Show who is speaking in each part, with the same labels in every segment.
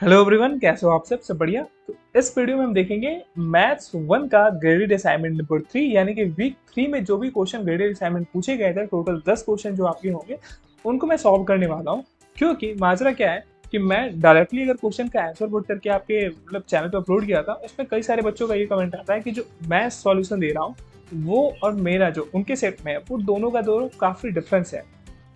Speaker 1: Hello everyone, कैसे हो आप सब बढ़िया। तो इस वीडियो में हम देखेंगे मैथ्स 1 का ग्रेडेड असाइनमेंट नंबर 3 यानी कि वीक 3 में जो भी क्वेश्चन ग्रेडेड असाइनमेंट पूछे गए थे, टोटल 10 क्वेश्चन जो आपके होंगे उनको मैं सॉल्व करने वाला हूँ। क्योंकि माजरा क्या है कि मैं डायरेक्टली अगर क्वेश्चन का आंसर पुट करके आपके चैनल पर अपलोड किया था, उसमें कई सारे बच्चों का ये कमेंट आता है कि जो मैं सॉल्यूशन दे रहा हूँ वो और मेरा जो उनके सेट में है वो दोनों का दोनों काफी डिफरेंस है।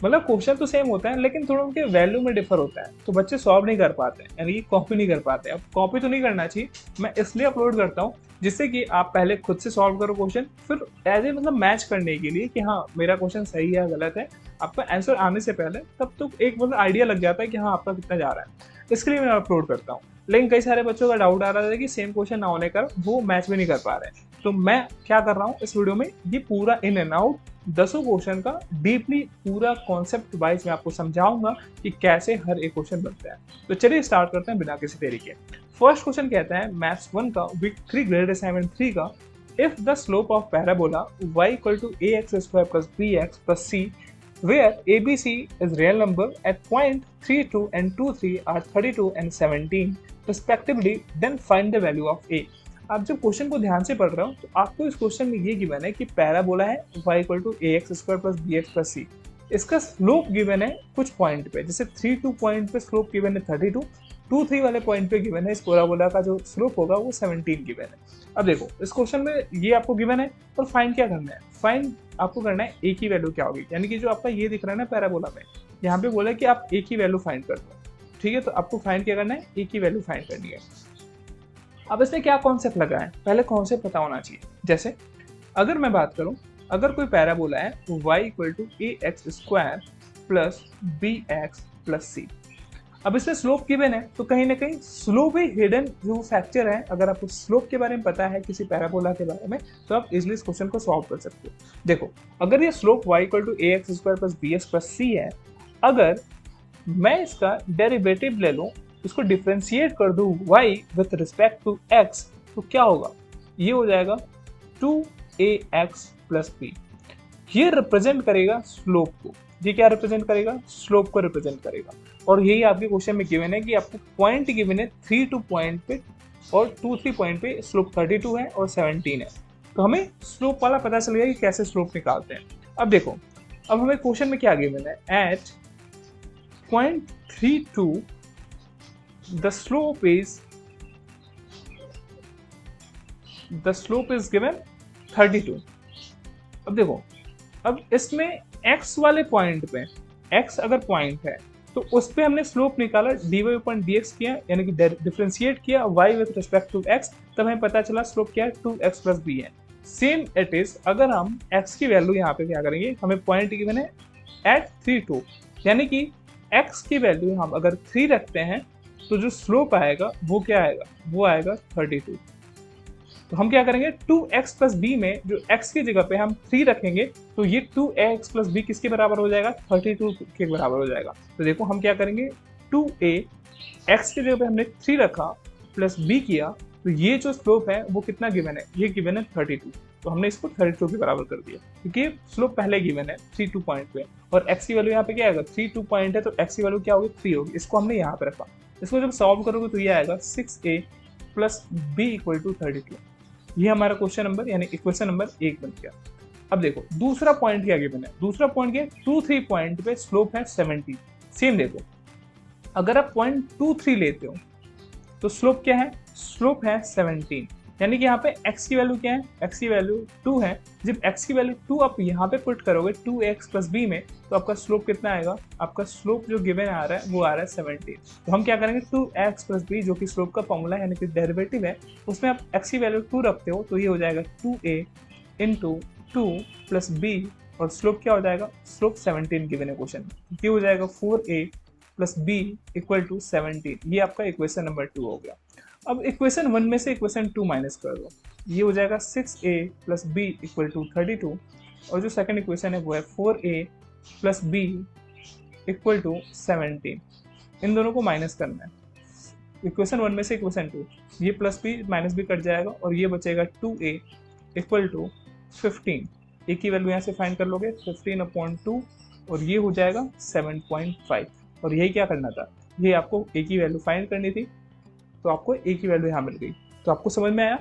Speaker 1: क्वेश्चन तो सेम होता है लेकिन थोड़ा उनके वैल्यू में डिफर होता है, तो बच्चे सॉल्व नहीं कर पाते हैं, यानी कि कॉपी नहीं कर पाते। अब कॉपी तो नहीं करना चाहिए, मैं इसलिए अपलोड करता हूँ जिससे कि आप पहले खुद से सॉल्व करो क्वेश्चन, फिर एज ए मैच करने के लिए कि हाँ मेरा क्वेश्चन सही है गलत है, आपका आंसर आने से पहले तब तो एक आइडिया लग जाता है कि हाँ आपका कितना जा रहा है। इसके लिए मैं अपलोड करता हूँ। लेकिन कई सारे बच्चों का डाउट आ रहा था कि सेम क्वेश्चन ना होने का वो मैच भी नहीं कर पा रहे हैं, तो मैं क्या कर रहा हूँ इस वीडियो में, ये पूरा इन एंड आउट 10 क्वेश्चन का डीपली पूरा कॉन्सेप्ट वाइज मैं आपको समझाऊंगा कि कैसे हर एक क्वेश्चन बनता है। तो चलिए स्टार्ट करते हैं बिना किसी देरी के। फर्स्ट क्वेश्चन कहता है मैथ्स 1 का वीक 3 ग्रेड असाइनमेंट 3 का, if the slope of parabola y equal to ax square plus bx plus c where ABC is real number at point 32 and 23 are 32 and 17 respectively, then find the value of a। आप जब question को ध्यान से पढ़ रहे हो तो आपको इस क्वेश्चन में ये गिवन है कि पैराबोला है y equal to a x square plus b x plus c. इसका स्लोप गिवन है कुछ पॉइंट पे, जैसे 3 2 पॉइंट पे स्लोप गिवन है 32, 2 3 वाले पॉइंट पे गिवन है इस पैराबोला का जो स्लोप होगा वो 17 गिवन है। अब देखो इस क्वेश्चन में ये आपको गिवन है और फाइंड क्या करना है, फाइंड आपको करना है ए की वैल्यू क्या होगी, यानी कि जो आपका ये दिख रहा है ना पैराबोला में, यहाँ पे बोला है कि आप ए की वैल्यू फाइंड कर दो। ठीक है, तो आपको फाइंड क्या करना है, ए की वैल्यू फाइंड करनी है। अब इसमें क्या कॉन्सेप्ट लगा है, पहले कॉन्सेप्ट पता होना चाहिए। जैसे अगर मैं बात करूं, अगर कोई पैराबोला है तो y equal to a x square plus b x plus c. अब इसमें स्लोप गिवन है तो कहीं ना कहीं स्लोप ही हिडन जो फैक्टर है। अगर आपको स्लोप के बारे में पता है किसी पैराबोला के बारे में तो आप इजिली इस क्वेश्चन को सॉल्व कर सकते हो। देखो अगर ये slope y equal to a x square plus b x plus c है, अगर मैं इसका डेरिवेटिव ले लूं, इसको डिफ्रेंशिएट कर दूं y with respect to x, तो क्या होगा, ये हो जाएगा 2ax प्लस b। ये रिप्रेजेंट करेगा स्लोप को, ये क्या रिप्रेजेंट करेगा, स्लोप को रिप्रेजेंट करेगा। और यही आपके क्वेश्चन में गिवन है कि आपको पॉइंट गिवन है 3 2 पॉइंट पे और 2 3 पॉइंट पे स्लोप 32 है और 17 है, तो हमें स्लोप वाला पता चल गया कि कैसे स्लोप निकालते हैं। अब देखो, अब हमें क्वेश्चन में क्या गिवन है, eight point 32 the slope is given 32। अब देखो, अब इसमें x वाले पॉइंट पे, x अगर पॉइंट है तो उस पे हमने स्लोप निकाला, dy अपॉन dx किया, यानी कि डिफरेंशिएट किया y with respect to x, तब हमें पता चला स्लोप क्या है 2x प्लस b है। सेम इट इज अगर हम x की वैल्यू यहाँ पे क्या करेंगे, हमें पॉइंट गिवन है एट 3 2, यानी कि x की वैल्यू हम अगर 3 रखते हैं तो जो स्लोप आएगा वो क्या आएगा, वो आएगा 32। तो हम क्या करेंगे 2x प्लस बी में जो x की जगह पे हम 3 रखेंगे तो ये 2x प्लस बी किसके बराबर हो जाएगा, 32 के बराबर हो जाएगा। तो देखो हम क्या करेंगे 2a, x की जगह पे हमने 3 रखा प्लस b किया, तो ये जो स्लोप है वो कितना गिवन है, ये गिवन है 32, तो हमने इसको 32 के बराबर कर दिया क्योंकि स्लोप पहले गिवन है 3 2 पॉइंट पे और x की वैल्यू यहाँ पे क्या आएगा 3 2 पॉइंट है, तो x की वैल्यू क्या होगी 3 होगी, इसको हमने यहाँ पे रखा। इसको जब सॉल्व करोगे तो ये आएगा 6a plus b equal to 32। ये हमारा क्वेश्चन नंबर यानी इक्वेशन नंबर 1 बन गया। अब देखो दूसरा पॉइंट क्या गिवन है, दूसरा पॉइंट क्या 2 3 पॉइंट पे स्लोप है 70। सेम देखो, अगर आप पॉइंट 2 3 लेते हो तो स्लोप क्या है, स्लोप है 17, यानी कि यहाँ पे x की वैल्यू क्या है, x की वैल्यू 2 है। जब x की वैल्यू 2 आप यहाँ पे पुट करोगे 2x प्लस b में, तो आपका स्लोप कितना आएगा, आपका स्लोप जो गिवन आ रहा है वो आ रहा है 17। तो हम क्या करेंगे 2x प्लस b जो कि स्लोप का फॉर्मूला है यानी कि डेरिवेटिव है, उसमें आप x की वैल्यू 2 रखते हो तो ये हो जाएगा 2a इंटू 2 प्लस b, और स्लोप क्या हो जाएगा, स्लोप 17 गिवन है क्वेश्चन में, ये हो जाएगा 4a plus b equal to 17। ये आपका इक्वेशन नंबर 2 हो गया। अब इक्वेशन 1 में से इक्वेशन 2 माइनस कर दो, ये हो जाएगा 6a plus b equal to 32, और जो सेकंड इक्वेशन है वो है 4a plus b equal to 17। इन दोनों को माइनस करना है, इक्वेशन 1 में से इक्वेशन 2, ये plus b minus b cut जाएगा और ये बचेगा 2a इक्वल टू 15। ए की वैल्यू यहाँ से फाइंड कर लोगे 15/2 और ये हो जाएगा 7.5, और यही क्या करना था, ये आपको ए की वैल्यू फाइंड करनी थी, तो आपको ए की वैल्यू यहाँ मिल गई। तो आपको समझ में आया।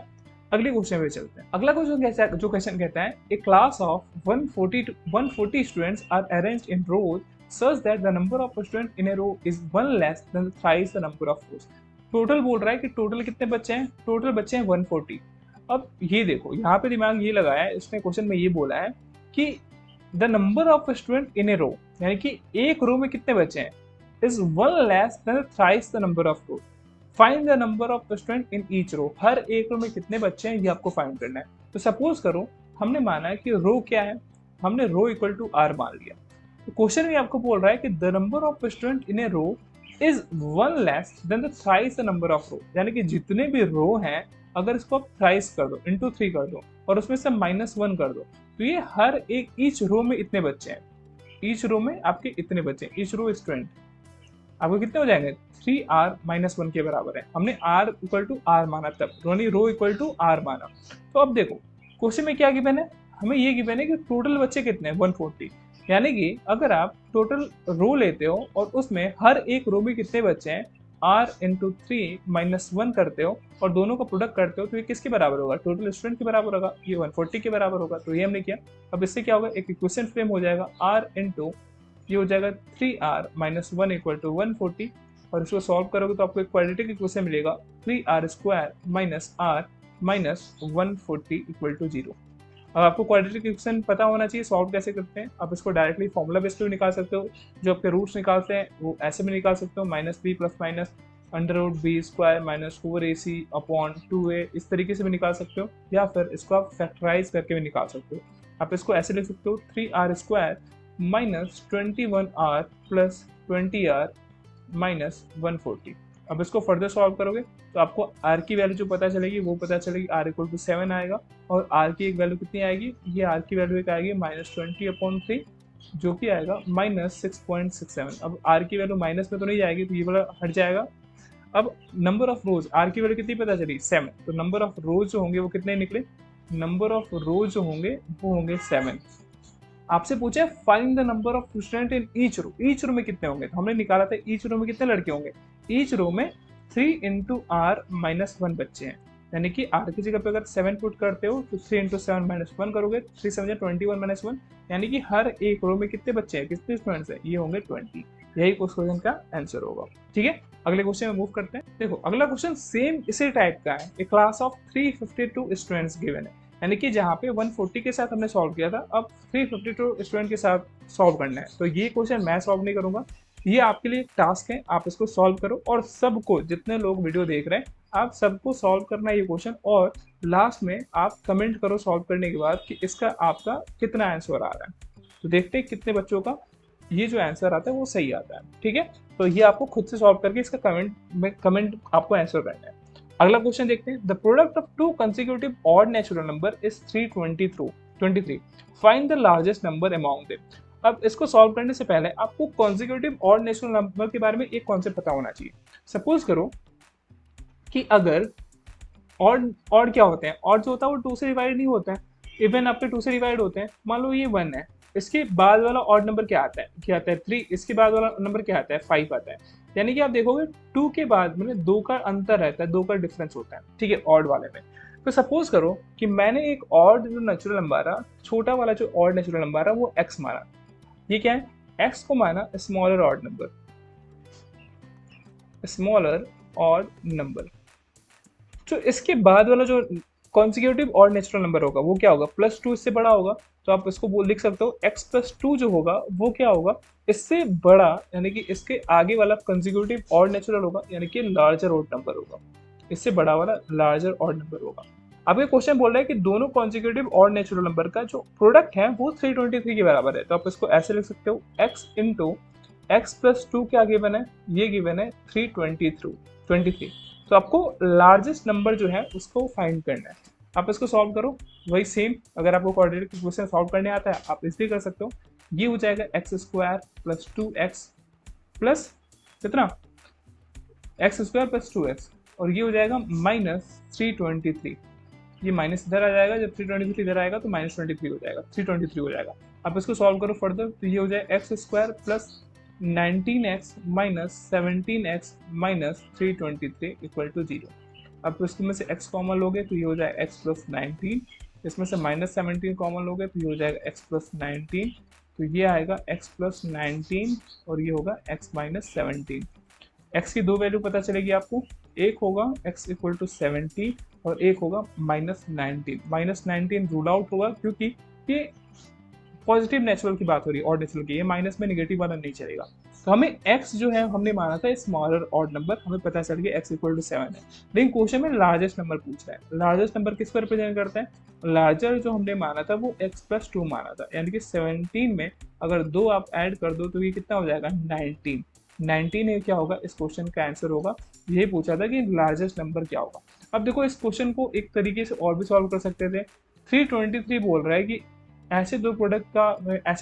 Speaker 1: अगले क्वेश्चन पे चलते हैं। अगला क्वेश्चन जो क्वेश्चन कहता है a class of 140 students are arranged in rows such that the number of students in a row is one less than thrice the number of rows। Total बोल रहा है कि टोटल कितने बच्चे हैं, टोटल बच्चे हैं 140। अब ये देखो यहाँ पे दिमाग ये लगाया है, इसने क्वेश्चन में ये बोला है कि the number of student in a row, यानी कि एक रो में कितने बच्चे हैं, is one less than thrice the number of row. Find the number of student in each row, हर एक रो में कितने बच्चे हैं ये आपको फाइंड करना है। तो सपोज करो हमने माना है कि रो क्या है, हमने रो इक्वल टू आर मान लिया। तो क्वेश्चन में आपको बोल रहा है कि the number of student in a row is one less than the thrice the number of row, यानी कि जितने भी रो हैं अगर इसको आप थ्राइस कर दो, इंटू 3 कर दो और उसमें से -1 कर दो, तो ये हर एक ईच रो में इतने बच्चे हैं, ईच रो में आपके इतने बच्चे हैं, ईच रो स्टूडेंट आपको कितने हो जाएंगे, 3r-1 के बराबर है। हमने r इक्वल टू आर माना, तब यानी रो इक्वल टू आर माना। तो अब देखो क्वेश्चन में क्या गिवन है, हमें ये गिवन है कि टोटल बच्चे कितने हैं 140, यानी कि अगर आप टोटल रो लेते हो और उसमें हर एक रो में कितने बच्चे हैं, r इंटू 3-1 करते हो और दोनों का प्रोडक्ट करते हो, तो ये किसके बराबर होगा, टोटल स्टूडेंट के बराबर होगा, ये 140 के बराबर होगा। तो ये हमने किया। अब इससे क्या होगा, एक इक्वेशन फ्रेम हो जाएगा, r इंटू ये हो जाएगा 3r-1 इक्वल टू 140, और इसको सॉल्व करोगे तो आपको एक क्वाड्रेटिक इक्वेशन मिलेगा 3r² minus r minus 140 equal to 0। अब आपको क्वाड्रेटिक इक्वेशन पता होना चाहिए सॉल्व कैसे करते हैं। आप इसको डायरेक्टली फॉर्मूला बेस पे भी निकाल सकते हो, जो आपके रूट्स निकालते हैं वो ऐसे भी निकाल सकते हो, -b plus minus √b² minus 4ac upon 2a, इस तरीके से भी निकाल सकते हो, या फिर इसको आप फैक्टराइज करके भी निकाल सकते हो। आप इसको ऐसे लिख सकते हो 3r² minus 21r plus 20r minus 140। अब इसको फर्दर सॉल्व करोगे तो आपको r की वैल्यू जो पता चलेगी वो पता चलेगी, r इक्वल टू 7 आएगा, और r की एक वैल्यू कितनी आएगी, ये r की वैल्यू एक आएगी -20/3, जो कि आएगा -6.67। अब r की वैल्यू माइनस में तो नहीं जाएगी, तो ये वाला हट जाएगा। अब नंबर ऑफ रोज, r की वैल्यू कितनी पता चली, 7, तो नंबर ऑफ रोज जो होंगे वो कितने निकले, नंबर ऑफ रोज जो होंगे वो होंगे 7। आपसे पूछे find the number of student in each row, each row में कितने होंगे, तो हमने निकाला था ईच रो में कितने लड़के होंगे, ईच रो में 3 इंटू r-1 बच्चे हैं, यानी कि r की जगह पे अगर 7 पुट करते हो तो 3 इंटू 7-1 करोगे, 3 7 21-1, यानी कि हर एक रो में कितने बच्चे हैं, कितने स्टूडेंट्स हैं, ये होंगे 20। यही उस क्वेश्चन का आंसर होगा। ठीक है, अगले क्वेश्चन में मूव करते हैं। देखो अगला क्वेश्चन सेम इसी टाइप का है, a class of 352 students given है, यानी कि जहाँ पे 140 के साथ हमने सॉल्व किया था, अब 352 स्टूडेंट के साथ सॉल्व करना है। तो ये क्वेश्चन मैं सॉल्व नहीं करूंगा, ये आपके लिए टास्क है, आप इसको सॉल्व करो, और सबको, जितने लोग वीडियो देख रहे हैं आप सबको सॉल्व करना है ये क्वेश्चन, और लास्ट में आप कमेंट करो सॉल्व करने के बाद कि इसका आपका कितना आंसर आ रहा है। तो देखते हैं कितने बच्चों का ये जो आंसर आता है वो सही आता है। ठीक है, तो ये आपको खुद से सॉल्व करके इसका कमेंट आपको आंसर करना है। अगला क्वेश्चन देखते हैं, the product of 2 consecutive odd natural number is 323। Find the largest number among them. अब इसको सॉल्व करने से पहले आपको कंसेक्यूटिव ऑड नेचुरल नंबर के बारे में एक कॉन्सेप्ट पता होना चाहिए। सपोज करो कि अगर ऑड क्या होते हैं, ऑड जो होता है वो 2 से डिवाइड नहीं होता है, इवन आपके 2 से डिवाइड होते हैं। मान लो ये 1 है, इसके बाद वाला ऑड नंबर क्या आता है 3, इसके बाद वाला नंबर क्या आता है 5 आता है, यानी कि आप देखोगे 2 के बाद मतलब 2 का अंतर रहता है, 2 का डिफरेंस होता है। ठीक है, ऑड वाले में। तो सपोज करो कि मैंने एक ऑड जो नेचुरल नंबर है, छोटा वाला जो ऑड नेचुरल नंबर है वो x माना। ये क्या है, x को माना smaller odd number, smaller odd number. जो इसके बाद वाला जो कॉन्सिक्यूटिव ऑड नेचुरल नंबर होगा वो क्या होगा, +2, इससे बड़ा होगा। तो आप इसको लिख सकते हो x+2 जो होगा वो क्या होगा, इससे बड़ा, यानी कि इसके आगे वाला कॉन्सिक्यूटिव ऑड नेचुरल होगा, यानी कि लार्जर ऑड नंबर होगा, इससे बड़ा वाला लार्जर ऑड नंबर होगा। अब ये क्वेश्चन बोल रहा है कि दोनों कॉन्सिक्यूटिव ऑड नेचुरल नंबर का जो प्रोडक्ट है वो 323 के बराबर है। तो आप इसको ऐसे लिख सकते हो, x इंटू x+2 क्या गिवन है, ये गिवन है 323। तो आपको लार्जेस्ट नंबर जो है उसको फाइंड करना है। आप इसको सॉल्व करो, वही सेम, अगर आपको क्वाड्रेटिक इक्वेशन सॉल्व करने आता है आप इसलिए कर सकते हो। ये हो जाएगा x² प्लस 2x प्लस कितना, x² प्लस 2x, और ये हो जाएगा -323। ये माइनस इधर आ जाएगा, जब 323 इधर आएगा तो -23 हो जाएगा, 323 हो जाएगा। आप इसको सॉल्व करो फर्दर, तो ये हो जाएगा x² plus 19x minus 17x minus 323 equal to 0। अब तो इसमें से x कॉमन लोगे तो ये हो जाएगा x प्लस 19, इसमें से माइनस 17 कॉमन लोगे तो ये हो जाएगा x प्लस 19, तो ये आएगा x प्लस 19 और ये होगा x माइनस 17। x की दो वैल्यू पता चलेगी आपको, एक होगा x इक्वल टू 70 और एक होगा माइनस 19। माइनस 19 रूल आउट होगा क्योंकि ये पॉजिटिव नेचुरल की बात हो रही है, ऑड नेचुरल की, ये माइनस में नेगेटिव वाला नहीं चलेगा। तो हमें x जो है हमने माना था स्मॉलर ऑड नंबर, हमें पता चल गया x इक्वल टू 7 है। लेकिन क्वेश्चन में लार्जेस्ट नंबर पूछ रहा है। लार्जेस्ट नंबर किसको रिप्रेजेंट करता है? लार्जर जो हमने माना था वो x प्लस 2 माना था, यानी कि 17 में अगर 2 आप ऐड कर दो तो ये कितना हो जाएगा 19। 19 है क्या होगा इस क्वेश्चन का आंसर होगा। यही पूछा था कि लार्जेस्ट नंबर क्या होगा। अब देखो इस क्वेश्चन को एक तरीके से और भी सॉल्व कर सकते थे। 323 बोल रहा है कि ऐसे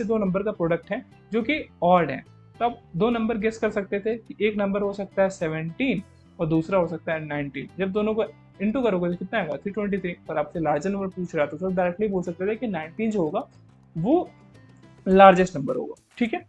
Speaker 1: दो नंबर का प्रोडक्ट है जो कि ऑड है। तो आप दो नंबर गेस कर सकते थे कि एक नंबर हो सकता है 17 और दूसरा हो सकता है 19। जब दोनों को इंटू करोगे तो कितना आएगा 323। पर आपसे लार्जर नंबर पूछ रहा था तो डायरेक्टली बोल सकते थे कि 19 जो होगा वो लार्जेस्ट नंबर होगा। ठीक है,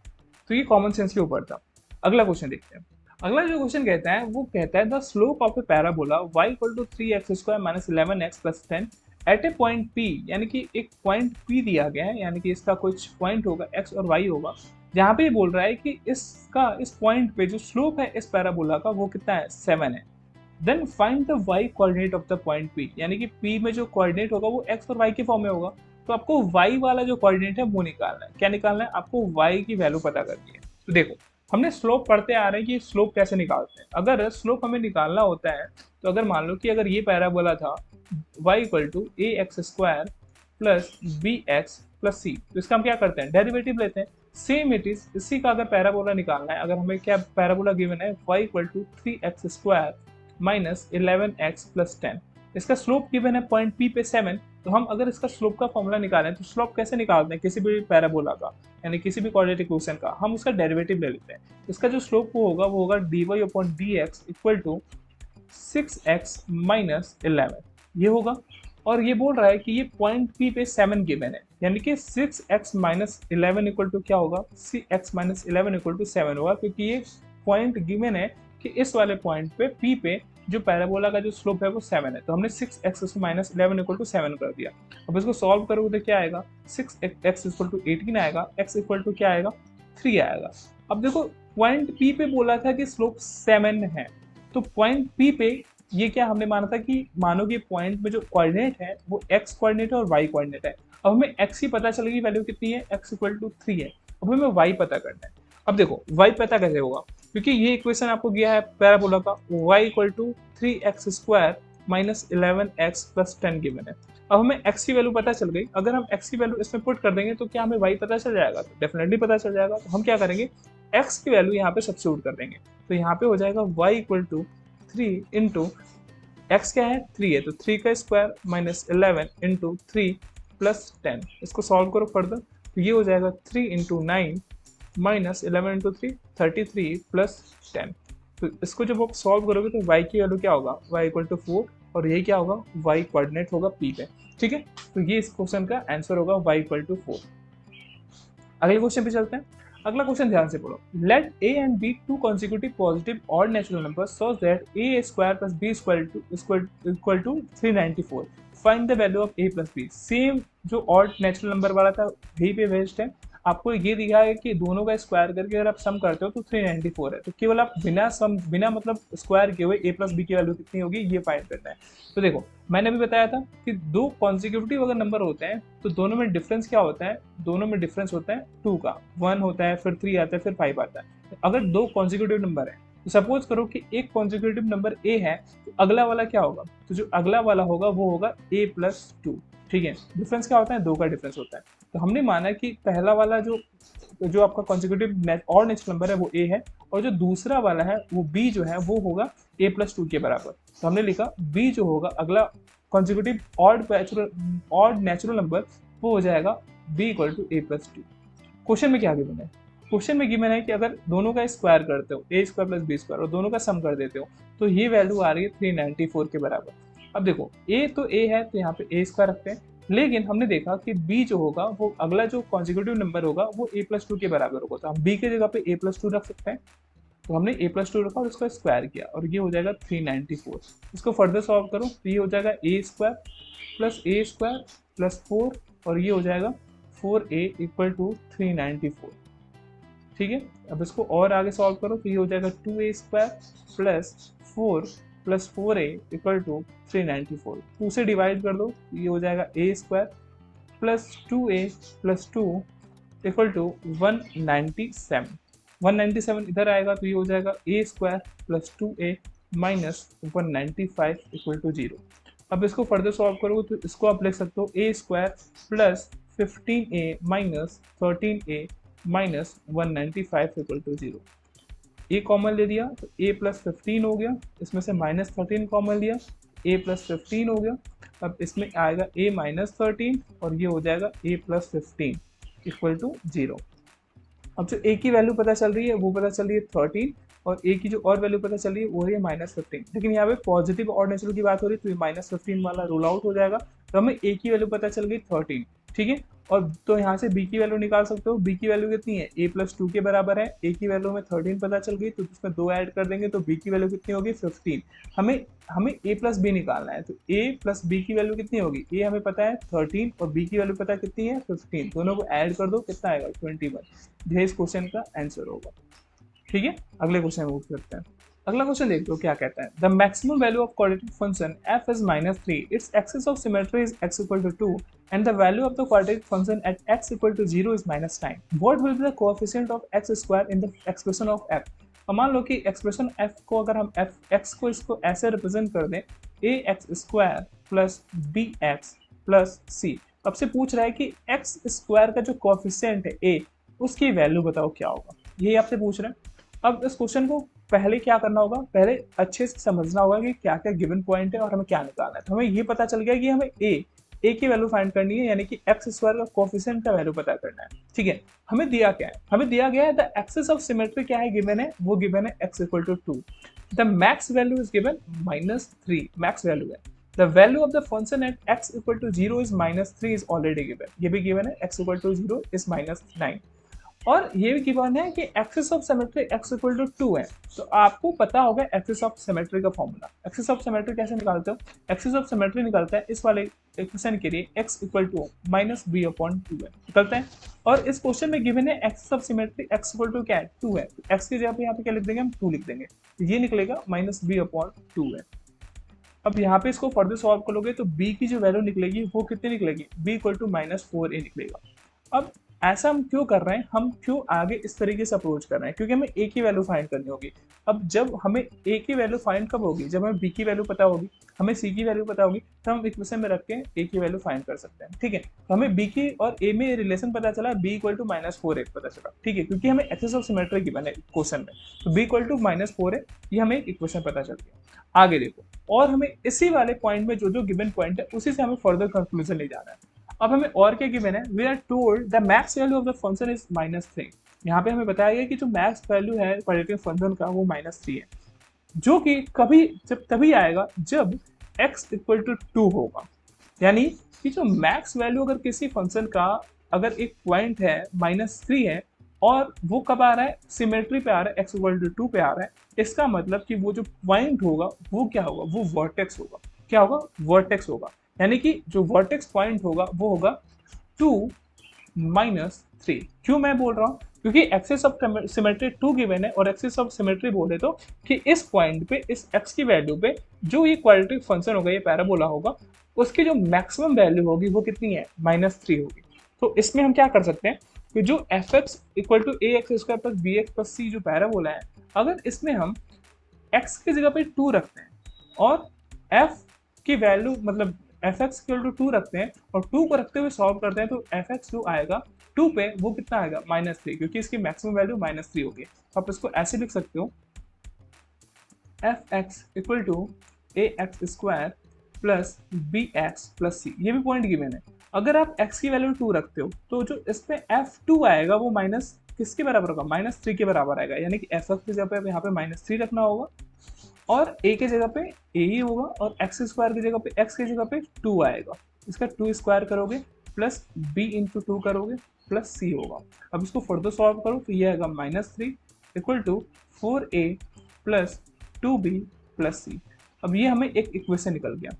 Speaker 1: तो ये कॉमन सेंस के ऊपर था। अगला क्वेश्चन देखते हैं। अगला जो क्वेश्चन कहता है वो कहता है the slope of a parabola y equal to 3x² minus 11x plus 10 at a point P, यानी कि एक पॉइंट P दिया गया है, यानी कि इसका कुछ पॉइंट होगा x और y होगा, जहाँ पे ये बोल रहा है कि इस पॉइंट पे जो स्लोप है इस पैराबोला का वो कितना है 7 है। Then find the y coordinate of the point P, यानी कि P में जो कोऑर्डिनेट होगा वो x और y के फॉर्म में होगा। तो आपको y वाला जो कोऑर्डिनेट है वो निकालना है। क्या निकालना है? आपको y की वैल्यू पता करनी है। तो देखो हमने स्लोप पढ़ते आ रहे हैं कि स्लोप कैसे निकालते हैं। अगर स्लोप हमें निकालना होता है तो अगर मान लो कि अगर ये पैराबोला था y equal to ax² plus bx plus c, तो इसका हम क्या करते हैं डेरिवेटिव लेते हैं। सेम इट इज इसी का अगर पैराबोला निकालना है, अगर हमें क्या पैराबोला गिवन है y equal to 3x² minus 11x plus 10, इसका स्लोप गिवन है पॉइंट P पे 7। तो हम अगर इसका स्लोप का फॉर्मूला निकालें तो स्लोप कैसे निकालते हैं किसी भी पैराबोला का, यानी किसी भी क्वाड्रेटिक इक्वेशन का, हम उसका डेरिवेटिव ले लेते हैं। इसका जो स्लोप वो होगा dy upon dx equal to 6x minus 11 ये होगा। और ये बोल रहा है कि ये पॉइंट P पे 7 गिवन है, यानी कि 6x माइनस 11 इक्वल टू क्या होगा 6x माइनस 11 इक्वल टू 7 होगा, क्योंकि ये पॉइंट गिवन है कि इस वाले पॉइंट पे P पे जो पैराबोला का जो स्लोप है वो 7 है। तो हमने 6x माइनस 11 इक्वल टू 7 कर दिया। अब इसको सॉल्व करोगे तो क्या आएगा 6x इक्वल टू 18 आएगा, x इक्वल टू क्या आएगा 3 आएगा। अब देखो पॉइंट P पे बोला था कि स्लोप 7 है, तो पॉइंट P पे ये क्या हमने माना था कि मानो कि पॉइंट में जो कोऑर्डिनेट है वो x कोऑर्डिनेट है और y कोऑर्डिनेट है। अब हमें x की पता चलेगी वैल्यू कितनी है, x इक्वल टू 3 है। अब हमें y पता करना है। अब देखो y पता कैसे होगा, क्योंकि ये इक्वेशन आपको गया है पैराबोला का y equal to 3x² minus 11x plus 10 given है। अब हमें x की वैल्यू पता चल गई। अगर हम x की वैल्यू इसमें पुट कर देंगे तो क्या हमें y पता चल जाएगा? तो डेफिनेटली पता चल जाएगा। तो हम क्या करेंगे x की वैल्यू यहाँ पे सब्स्टिट्यूट कर देंगे। तो यहाँ पे हो जाएगा y equal to 3 into x क्या है 3 है, तो 3 का स्क्वायर माइनस 11 इंटू 3 प्लस 10। इसको सॉल्व करो फर्दर तो ये हो जाएगा 3 इंटू 9 माइनस 11 इंटू 3 33 प्लस 10। तो इसको जब आप सॉल्व करोगे तो y की वैल्यू क्या होगा y इक्वल टू 4, और ये क्या होगा y कोऑर्डिनेट होगा P पे। ठीक है, तो ये इस क्वेश्चन का आंसर होगा y इक्वल टू 4। अगले क्वेश्चन पे चलते हैं। अगला क्वेश्चन ध्यान से पढ़ो। Let a and b two consecutive positive odd natural number so that a square plus b equal to 394। Find the value of a plus b। Same जो odd natural number वाला था वही पे बेस्ड है। आपको ये दिखा है कि दोनों का स्क्वायर करके अगर आप सम करते हो तो 394 है। तो केवल आप बिना मतलब स्क्वायर किए हुए a प्लस बी की वैल्यू कितनी होगी ये फाइंड करना है। तो देखो मैंने अभी बताया था कि दो कॉन्सिक्यूटिव अगर नंबर होते हैं तो दोनों में डिफरेंस क्या होता है, दोनों में डिफरेंस होता है 2 का, 1 होता है फिर 3 आता है फिर 5 आता है। अगर दो कॉन्सिक्यूटिव नंबर है तो सपोज करो कि एक कॉन्सिक्यूटिव नंबर a है तो अगला वाला क्या होगा, तो जो अगला वाला होगा वो होगा a प्लस 2। ठीक है, डिफरेंस क्या होता है 2 का डिफरेंस होता है। तो हमने माना कि पहला वाला जो आपका कॉन्सिक्यूटिव और नेक्स्ट नंबर है वो a है, और जो दूसरा वाला है वो b जो है वो होगा a प्लस 2 के बराबर। तो हमने लिखा b जो होगा अगला कॉन्सिक्यूटिव ऑड नेचुरल नंबर वो हो जाएगा b equal to a plus 2। Question में क्या गिवन है, क्वेश्चन में गिवन है कि अगर दोनों का स्क्वायर करते हो a square plus b square और दोनों का सम कर देते हो तो ये वैल्यू आ रही है 394 के बराबर। अब देखो a तो a है तो यहाँ पे a स्क्वायर रखते हैं, लेकिन हमने देखा कि b जो होगा वो अगला जो कॉन्जिक्यूटिव नंबर होगा वो a+2 के बराबर होगा, तो हम b की जगह पे a+2 रख सकते हैं। तो हमने a+2 रखा और उसका स्क्वायर किया और ये हो जाएगा 394। इसको फर्दर सॉल्व करो तो ये हो जाएगा a² प्लस 4 और ये हो जाएगा 4a इक्वल टू 394। ठीक है, अब इसको और आगे सॉल्व करो तो ये हो जाएगा 2a² plus 4 plus 4a equal to 394। 2 से डिवाइड कर दो तो ये हो जाएगा a² plus 2a plus 2 equal to 197। 197 इधर आएगा तो ये हो जाएगा a² plus 2a minus 195 equal to 0। अब इसको फर्दर सॉल्व करोगे तो इसको आप लिख सकते हो a² plus 15a minus 13a minus 195 equal to 0। a common ले लिया तो a प्लस 15 हो गया, इसमें से माइनस 13 कॉमन लिया, a प्लस 15 हो गया। अब इसमें आएगा a माइनस 13 और ये हो जाएगा a प्लस 15 इक्वल टू 0। अब जो a की वैल्यू पता चल रही है वो पता चल रही है 13 और a की जो और वैल्यू पता चल रही है वो है माइनस 15। लेकिन यहाँ पे पॉजिटिव और नेचुरल की बात हो रही है तो ये माइनस 15 वाला रूल आउट हो जाएगा। तो हमें a की वैल्यू पता चल गई 13। ठीक है, और तो यहाँ से b की वैल्यू निकाल सकते हो। b की वैल्यू कितनी है, a+2 के बराबर है। a की वैल्यू में 13 पता चल गई तो इसमें 2 ऐड कर देंगे तो b की वैल्यू कितनी होगी 15। हमें हमें a प्लस बी निकालना है तो a प्लस बी की वैल्यू कितनी होगी, a हमें पता है 13 और b की वैल्यू पता है कितनी है 15। दोनों को ऐड कर दो कितना आएगा 21। यह इस क्वेश्चन का आंसर होगा। ठीक है, अगले क्वेश्चन मूव करते हैं। अगला क्वेश्चन देख लो क्या कहता है। The maximum value of quadratic function f is -3, its axis of symmetry is x equal to 2 and the value of the quadratic function at x equal to 0 is -9. What will be the coefficient of x square in the expression of f? अब मान लो कि expression f को अगर हम x को इसको ऐसे represent कर दें ax² plus bx plus c। अब से पूछ रहा है कि x स्क्वायर का जो कोएफिशिएंट है a उसकी वैल्यू बताओ क्या होगा, यही आपसे पूछ रहे हैं। अब इस क्वेश्चन को पहले क्या करना होगा, पहले अच्छे से समझना होगा कि क्या क्या गिवन पॉइंट है और हमें क्या निकालना है। तो हमें ये पता चल गया कि हमें a की वैल्यू फाइंड करनी है, यानी कि एक्स स्क्वायर का कोएफिशिएंट का वैल्यू पता करना है। ठीक है, हमें दिया क्या है, हमें दिया गया है द एक्सिस ऑफ सिमेट्री क्या है गिवन है, वो गिवन है x equal to 2। The max value is given -3, max value है। The value of the function at x equal to 0 is -3 is already given, ये भी गिवन है x इक्वल टू 0 इज -9। और ये भी गिवन है कि axis of symmetry x equal to 2 है। तो आपको पता होगा एक्सिस ऑफ सिमेट्री का फॉर्मूला। एक्सिस ऑफ सिमेट्री कैसे निकालते हो, एक्सिस ऑफ सिमेट्री निकालता है इस वाले इक्वेशन के लिए x इक्वल टू -b/2 है निकलता है। और इस क्वेश्चन में गिवन है axis of symmetry x equal to क्या है 2 है, तो x की जगह पे यहाँ पे क्या लिख देंगे हम 2 लिख देंगे, तो ये निकलेगा -b/2 है। अब यहाँ पे इसको फर्दर सॉल्व करोगे तो b की जो वैल्यू निकलेगी वो कितनी निकलेगी, b इक्वल टू -4a निकलेगा। अब ऐसा हम क्यों कर रहे हैं, हम क्यों आगे इस तरीके से अप्रोच कर रहे हैं, क्योंकि हमें a की वैल्यू फाइंड करनी होगी। अब जब हमें a की वैल्यू फाइंड कब होगी, जब हमें b की वैल्यू पता होगी, हमें c की वैल्यू पता होगी, तो हम इक्वेशन में रख के a की वैल्यू फाइंड कर सकते हैं। ठीक है, तो हमें b की और a में रिलेशन पता चला, b इक्वल टू -4a पता चला। ठीक है, क्योंकि हमें एक्सिस ऑफ सिमेट्री गिवन है क्वेश्चन में, तो b इक्वल टू -4a ये हमें एक इक्वेशन पता चल गया। आगे देखो, और हमें इसी वाले पॉइंट में जो जो गिवन पॉइंट है उसी से हमें फर्दर कंक्लूजन ले जाना है। अब हमें और क्या गिवन है, we are told the max value of the function is -3। यहाँ पे हमें बताया गया कि जो मैक्स वैल्यू है क्वाड्रेटिक फंक्शन का वो -3 है, जो कि कभी जब तभी आएगा जब x इक्वल टू 2 होगा। यानी कि जो मैक्स वैल्यू अगर किसी फंक्शन का अगर एक पॉइंट है -3 है और वो कब आ रहा है, सिमेट्री पे आ रहा है, x इक्वल टू 2 पे आ रहा है, इसका मतलब कि वो जो पॉइंट होगा वो क्या होगा, वो वर्टेक्स होगा। क्या होगा, वर्टेक्स होगा। यानी कि जो वर्टेक्स पॉइंट होगा वो होगा 2 -3। क्यों मैं बोल रहा हूँ, क्योंकि एक्सिस ऑफ सिमेट्री 2 गिवन है और एक्सिस ऑफ सिमेट्री बोले तो कि इस पॉइंट पे इस x की वैल्यू पे जो ये क्वाड्रेटिक फंक्शन होगा, ये पैराबोला होगा, उसकी जो मैक्सिमम वैल्यू होगी वो कितनी है, -3 होगी। तो इसमें हम क्या कर सकते हैं कि जो fx equal to ax² plus bx plus c जो पैराबोला है, अगर इसमें हम x की जगह पे 2 रखते हैं और f की वैल्यू मतलब fx इक्वल टू 2 रखते हैं और 2 को रखते हुए सॉल्व करते हैं, तो fx जो आएगा 2 पे वो कितना आएगा, -3, क्योंकि इसकी मैक्सिमम वैल्यू -3 होगी। तो आप इसको ऐसे लिख सकते हो, fx equal to ax² plus bx plus c। ये भी पॉइंट गिवन है। अगर आप x की वैल्यू 2 रखते हो तो जो इसमें f2 आएगा वो माइनस किसके बराबर होगा, -3 के बराबर आएगा। यानी कि fx की जगह पे यहाँ पे -3 रखना होगा और a की जगह पे a ही होगा और x² की जगह पे x की जगह पे 2 आएगा। इसका 2 स्क्वायर करोगे प्लस b इंटू 2 करोगे प्लस c होगा। अब इसको फर्दर सॉल्व करो तो ये आएगा -3 equal to 4a plus 2b plus c। अब ये हमें एक इक्वेशन निकल गया।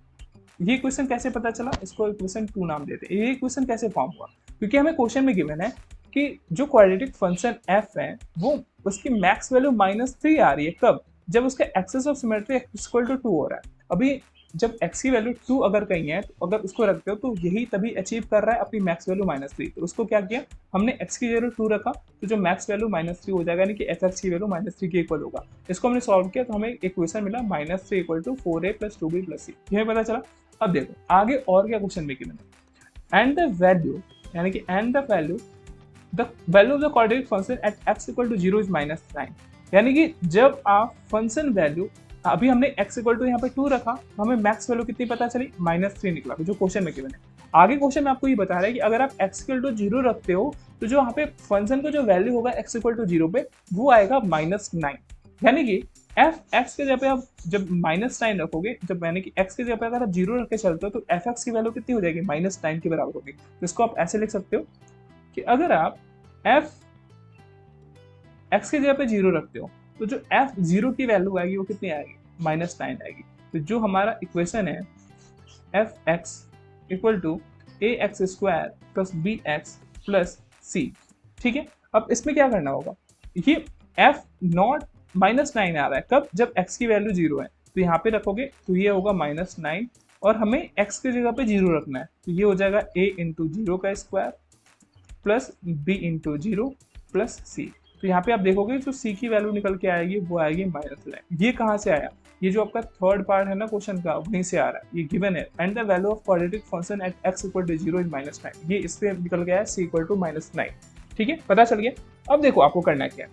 Speaker 1: ये इक्वेशन कैसे पता चला, इसको इक्वेशन 2 नाम देते हैं। ये इक्वेशन कैसे फॉर्म हुआ, क्योंकि हमें क्वेश्चन में गिवन है कि जो क्वाड्रेटिक फंक्शन f है वो उसकी मैक्स वैल्यू -3 आ रही है। कब? जब उसका axis of symmetry equal to 2 हो रहा है। अभी जब x की वैल्यू 2 अगर कहीं है तो अगर उसको रखते हो तो यही तभी अचीव कर रहा है अपनी मैक्स वैल्यू -3। तो उसको क्या किया हमने, x की जगह 2 रखा तो जो मैक्स वैल्यू -3 हो जाएगा, यानी कि fx की वैल्यू -3 के इक्वल होगा। इसको हमने सॉल्व किया तो हमें इक्वेशन मिला -3 equal to 4a plus 2b plus c। ये पता चला। अब देखो आगे और क्या क्वेश्चन में गिवन है, एंड द वैल्यू, यानी कि and the value of the quadratic function at x equal to 0 is -9। यानी कि जब आप फंक्शन वैल्यू, अभी हमने x इक्वल टू यहाँ पे 2 रखा, हमें मैक्स वैल्यू कितनी पता चली, -3 निकला जो क्वेश्चन में गिवन है। आगे क्वेश्चन में आपको ये बता रहा है कि अगर आप x इक्वल टू 0 रखते हो तो जो यहाँ पे फंक्शन का जो वैल्यू होगा x इक्वल टू 0 पे वो आएगा -9। यानी कि x के जगह पे आप जब -9 रखोगे, जब यानी कि x के जगह पे अगर आप 0 रख के चलते हो तो fx की वैल्यू कितनी हो जाएगी, -9 के बराबर होगी। तो इसको आप ऐसे लिख सकते हो कि अगर आप f x की जगह पे 0 रखते हो तो जो f0 की वैल्यू आएगी वो कितनी आएगी, -9 आएगी। तो जो हमारा इक्वेशन है fx equal to ax square plus bx plus c, ठीक है। अब इसमें क्या करना होगा, ये f0 -9 आ रहा है कब, जब x की वैल्यू 0 है तो यहाँ पे रखोगे तो ये होगा -9 और हमें x की जगह पे 0 रखना है तो ये हो जाएगा a इंटू 0 का square plus b into 0 plus c। तो यहाँ पे आप देखोगे जो c की वैल्यू निकल के आएगी वो आएगी -9। ये कहाँ से आया, ये जो आपका थर्ड पार्ट है ना क्वेश्चन का वहीं से आ रहा है, ये गिवन है and the value of quadratic function at x equal to 0 is -9। ये इससे निकल गया है c इक्वल टू -9, ठीक है, पता चल गया। अब देखो आपको करना क्या है,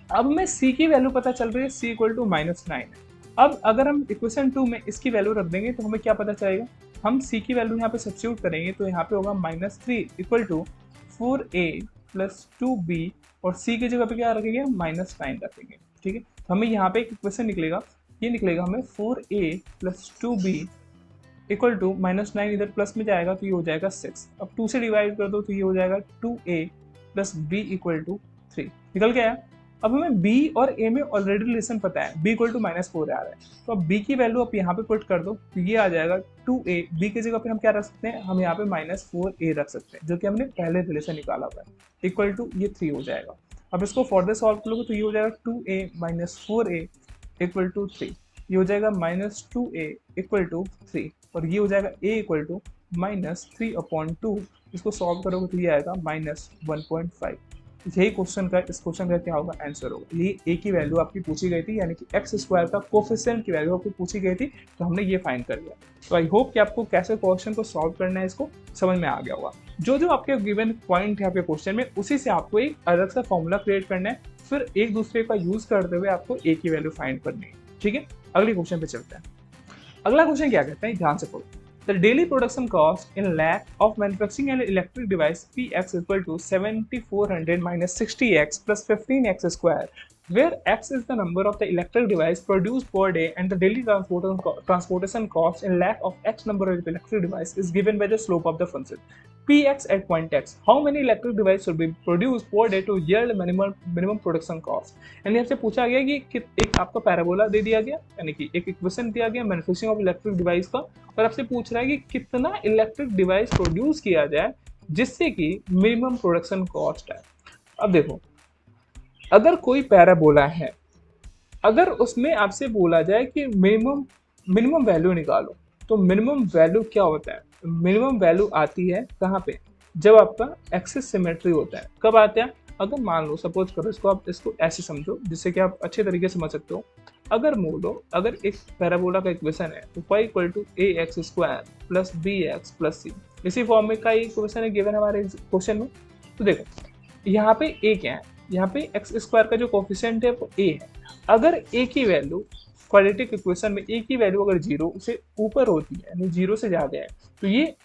Speaker 1: अब मैं c की वैल्यू पता चल रही है c इक्वल टू -9 है। अब अगर हम इक्वेशन 2 में इसकी वैल्यू रख देंगे तो हमें क्या पता चलेगा, हम c की वैल्यू यहाँ पे सब्स्टिट्यूट करेंगे तो यहाँ पे होगा -3 equal to 4a plus 2b और c की जगह पे क्या रखेंगे, -9 रखेंगे, ठीक है। तो हमें यहाँ पे एक इक्वेशन निकलेगा, ये निकलेगा हमें 4a plus 2b equal to -9, इधर प्लस में जाएगा तो ये हो जाएगा 6। अब 2 से डिवाइड कर दो तो ये हो जाएगा 2a plus b equal to 3, निकल गया। अब हमें b और a में ऑलरेडी रिलेशन पता है, b इक्वल टू -4 आ रहा है तो अब b की वैल्यू आप यहाँ पे पुट कर दो तो ये आ जाएगा 2a। b की जगह पे हम क्या रख सकते हैं, हम यहाँ पे -4a रख सकते हैं जो कि हमने पहले रिलेशन निकाला हुआ है, इक्वल टू ये 3 हो जाएगा। अब इसको फर्दर सॉल्व करोगे तो ये हो जाएगा 2a minus 4a equal to 3, ये हो जाएगा -2a इक्वल टू 3 और ये हो जाएगा a इक्वल टू -3/2। इसको सॉल्व करोगे तो ये आएगा -1.5। यही क्वेश्चन का, इस क्वेश्चन का क्या होगा, आंसर होगा। ये a की वैल्यू आपकी पूछी गई थी, यानी कि x स्क्वायर का कोफिशिएंट की वैल्यू आपको पूछी गई थी तो हमने ये फाइंड कर लिया। तो आई होप कि आपको कैसे क्वेश्चन को सॉल्व करना है इसको समझ में आ गया होगा। जो जो आपके गिवन पॉइंट है आपके क्वेश्चन में उसी से आपको एक अलग सा फॉर्मूला क्रिएट करना है, फिर एक दूसरे का यूज करते हुए आपको a की वैल्यू फाइंड करनी है, ठीक है। अगले क्वेश्चन पे चलते हैं। अगला क्वेश्चन क्या कहता है, ध्यान से पढ़ो। The daily production cost in lakh of manufacturing an electric device Px equal to 7400 minus 60x plus 15x square, where x is the number of the electric device produced per day and the daily transportation cost in lakh of x number of electric device is given by the slope of the function Px at point x. How many electric device should be produced per day to yield minimum production cost? यानी आपसे पूछा गया कि एक आपका parabola दे दिया गया, यानी कि एक इक्वेशन दिया गया मैन्युफैक्चरिंग ऑफ इलेक्ट्रिक डिवाइस का, और आपसे पूछ रहा है कि कितना इलेक्ट्रिक डिवाइस प्रोड्यूस किया जाए जिससे कि मिनिमम प्रोडक्शन कॉस्ट है। अब देखो, अगर कोई पैराबोला है, अगर उसमें आपसे बोला जाए कि मिनिमम वैल्यू निकालो तो मिनिमम वैल्यू क्या होता है, मिनिमम वैल्यू आती है कहाँ पे, जब आपका एक्सिस सिमेट्री होता है। कब आता है, अगर मान लो सपोज करो इसको, आप इसको ऐसे समझो जिससे कि आप अच्छे तरीके से समझ सकते हो। अगर मोलो, अगर एक पैराबोला का इक्वेशन है तो y equal to a x square plus b x plus c, इसी फॉर्म में का इक्वेशन है गिवन हमारे क्वेश्चन में। तो देखो यहाँ पे a क्या है, यहाँ पे एक्स स्क्वायर का जो कोफिशिएंट है वो a है। अगर a की वैल्यू क्वाड्रेटिक इक्वेशन में a की वैल्यू अगर 0 से ऊपर होती है, यानी 0 से ज़्यादा है, तो ये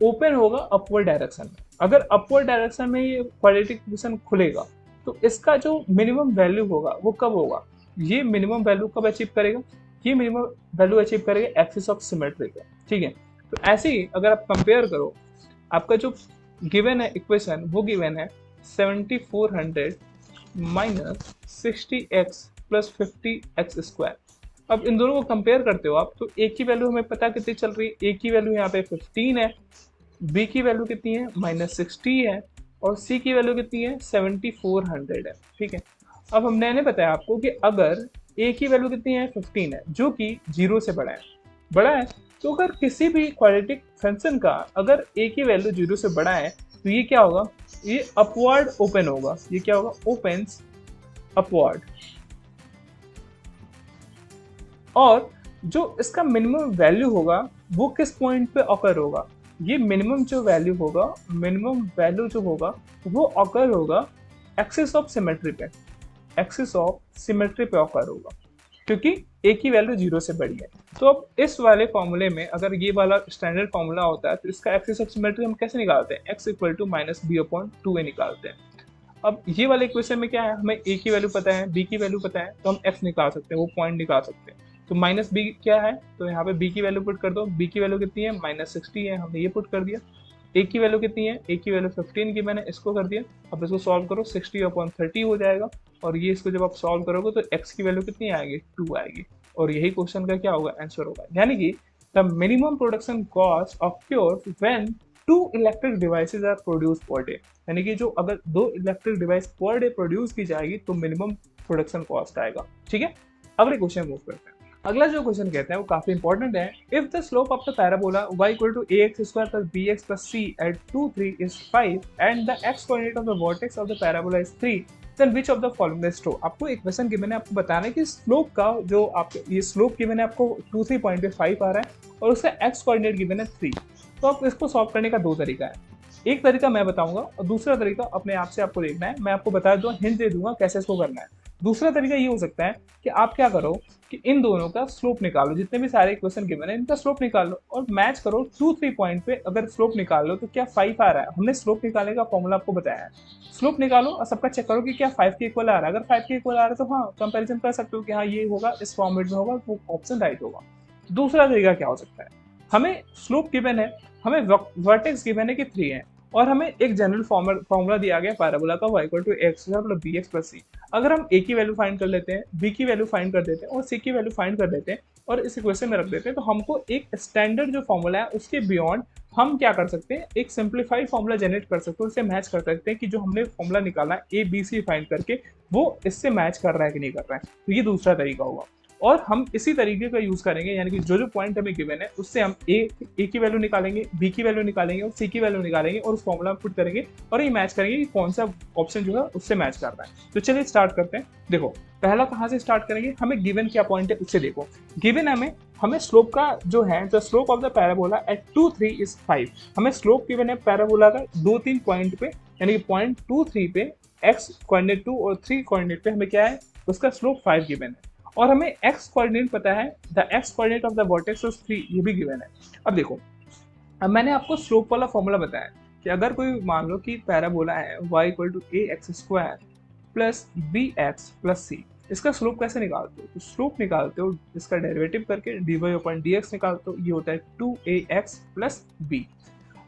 Speaker 1: ओपन होगा अपवर्ड डायरेक्शन में। अगर अपवर्ड डायरेक्शन में ये क्वाड्रेटिक इक्वेशन खुलेगा तो इसका जो मिनिमम वैल्यू होगा वो कब होगा, ये मिनिमम वैल्यू कब अचीव करेगा, ये मिनिमम वैल्यू अचीव करेगा एक्सिस ऑफ सिमेट्री पे, ठीक है। तो ऐसे ही अगर आप कंपेयर करो, आपका जो गिवन है इक्वेशन वो गिवन है 7400 माइनस 60x प्लस 50x²। अब इन दोनों को कंपेयर करते हो आप, तो ए की वैल्यू हमें पता कितनी चल रही है, ए की वैल्यू यहाँ पे 15 है, बी की वैल्यू कितनी है -60 है, और सी की वैल्यू कितनी है 7400 है। ठीक है, अब हमने बताया आपको कि अगर ए की वैल्यू कितनी है 15 है, जो कि 0 से बड़ा है, तो अगर किसी भी क्वाड्रेटिक फंक्शन का अगर ए की वैल्यू 0 से बड़ा है तो ये क्या होगा, ये अपवर्ड ओपन होगा, ये क्या होगा, ओपन्स अपवर्ड। और जो इसका मिनिमम वैल्यू होगा वो किस पॉइंट पे ऑकर होगा, ये मिनिमम जो वैल्यू होगा, मिनिमम वैल्यू जो होगा वो ऑकर होगा एक्सिस ऑफ सिमेट्री पे, एक्सिस ऑफ सिमेट्री पे ऑकर होगा, क्योंकि ए की वैल्यू 0 से बड़ी है। तो अब इस वाले फॉर्मूले में अगर ये वाला स्टैंडर्ड फॉर्मूला होता है तो इसका एक्सिस ऑफ सिमेट्री हम कैसे निकालते हैं, x equal to minus b/2a निकालते हैं। अब ये वाले इक्वेशन में क्या है, हमें a की वैल्यू पता है, b की वैल्यू पता है, तो हम x निकाल सकते हैं, वो पॉइंट निकाल सकते हैं। तो माइनस बी क्या है, तो यहाँ पे b की वैल्यू पुट कर दो, b की वैल्यू कितनी है -60 है, हमने ये पुट कर दिया। a की वैल्यू कितनी है, a की वैल्यू 15 की, मैंने इसको कर दिया। अब इसको सॉल्व करो, 60/30 हो जाएगा, और ये इसको जब आप सॉल्व करोगे तो x की वैल्यू कितनी आएगी, 2 आएगी, और यही क्वेश्चन का क्या होगा, आंसर होगा। यानी कि the minimum production cost occurs when 2 electric devices are produced per day, यानी कि जो अगर 2 electric device per day produce की जाएगी तो मिनिमम प्रोडक्शन कॉस्ट आएगा। ठीक है, अगले क्वेश्चन मूव करते हैं। अगला जो क्वेश्चन कहते हैं वो काफी इंपॉर्टेंट है। If the slope of the parabola y equal to ax² plus bx plus c at 2 3 is 5 and the x coordinate of the vertex of the parabola is 3, then which of the following is true. आपको equation given है, आपको बताना है कि slope का जो आप ये स्लोप गिवन है आपको 2 3 पॉइंट पे 5 आ रहा है और उसका x कोऑर्डिनेट गिवन है 3। तो आप इसको सॉल्व करने का दो तरीका है, एक तरीका मैं बताऊंगा और दूसरा तरीका अपने आप से आपको देखना है, मैं आपको बता दूंगा, हिंट दे दूंगा कैसे इसको करना है। दूसरा तरीका ये हो सकता है कि आप क्या करो कि इन दोनों का स्लोप निकालो, जितने भी सारे इक्वेशन गिवन है इनका स्लोप निकाल लो और मैच करो 2 3 पॉइंट पे। अगर स्लोप निकाल लो तो क्या 5 आ रहा है, हमने स्लोप निकालने का फॉर्मूला आपको बताया है। स्लोप निकालो और सबका चेक करो कि क्या 5 के इक्वल आ रहा है, अगर 5 के इक्वल आ रहा है तो हाँ कंपैरिजन कर सकते हो कि हाँ ये होगा, इस फॉर्मेट में होगा, वो ऑप्शन राइट होगा। दूसरा तरीका क्या हो सकता है, हमें स्लोप गिवन है, हमें वर्टेक्स गिवन है कि 3 है, और हमें एक जनरल फॉर्मूला दिया गया पैराबोला का y equal to x plus bx plus c। अगर हम a की वैल्यू फाइंड कर लेते हैं, b की वैल्यू फाइंड कर देते हैं और c की वैल्यू फाइंड कर देते हैं और इस इक्वेशन में रख देते हैं, तो हमको एक स्टैंडर्ड जो फॉर्मूला है उसके बियॉन्ड हम क्या कर सकते हैं, एक सिंप्लीफाइड फॉर्मूला जनरेट कर सकते हैं, उससे मैच कर सकते हैं कि जो हमने फॉर्मूला निकाला है a b c फाइंड करके वो इससे मैच कर रहा है कि नहीं कर रहा है। तो ये दूसरा तरीका होगा और हम इसी तरीके का यूज करेंगे, यानी कि जो जो पॉइंट हमें गिवन है उससे हम ए की वैल्यू निकालेंगे, बी की वैल्यू निकालेंगे और सी की वैल्यू निकालेंगे और उस फॉर्मूला में पुट करेंगे और ये मैच करेंगे कि कौन सा ऑप्शन जो है उससे मैच कर रहा है। तो चलिए स्टार्ट करते हैं। देखो पहला कहाँ से स्टार्ट करेंगे, हमें गिवन क्या पॉइंट है उससे देखो। गिवन हमें स्लोप का जो है, the slope of the parabola at 2 3 is 5। हमें स्लोप गिवन है पैराबोला का 2-3 पॉइंट पे, यानी कि पॉइंट 2 3 पे x कोऑर्डिनेट 2 और 3 कोऑर्डिनेट पे हमें क्या है, उसका स्लोप 5 गिवन है और हमें x कोऑर्डिनेट पता है, the x coordinate of the vertex is 3, ये भी गिवन है। अब देखो, अब मैंने आपको स्लोप वाला फॉर्मूला बताया कि अगर कोई मान लो कि पैराबोला है y equal to ax² plus bx plus c, इसका स्लोप कैसे निकालते हो, तो स्लोप निकालते हो इसका डेरिवेटिव करके, dy/dx निकालते हो, ये होता है 2ax प्लस b।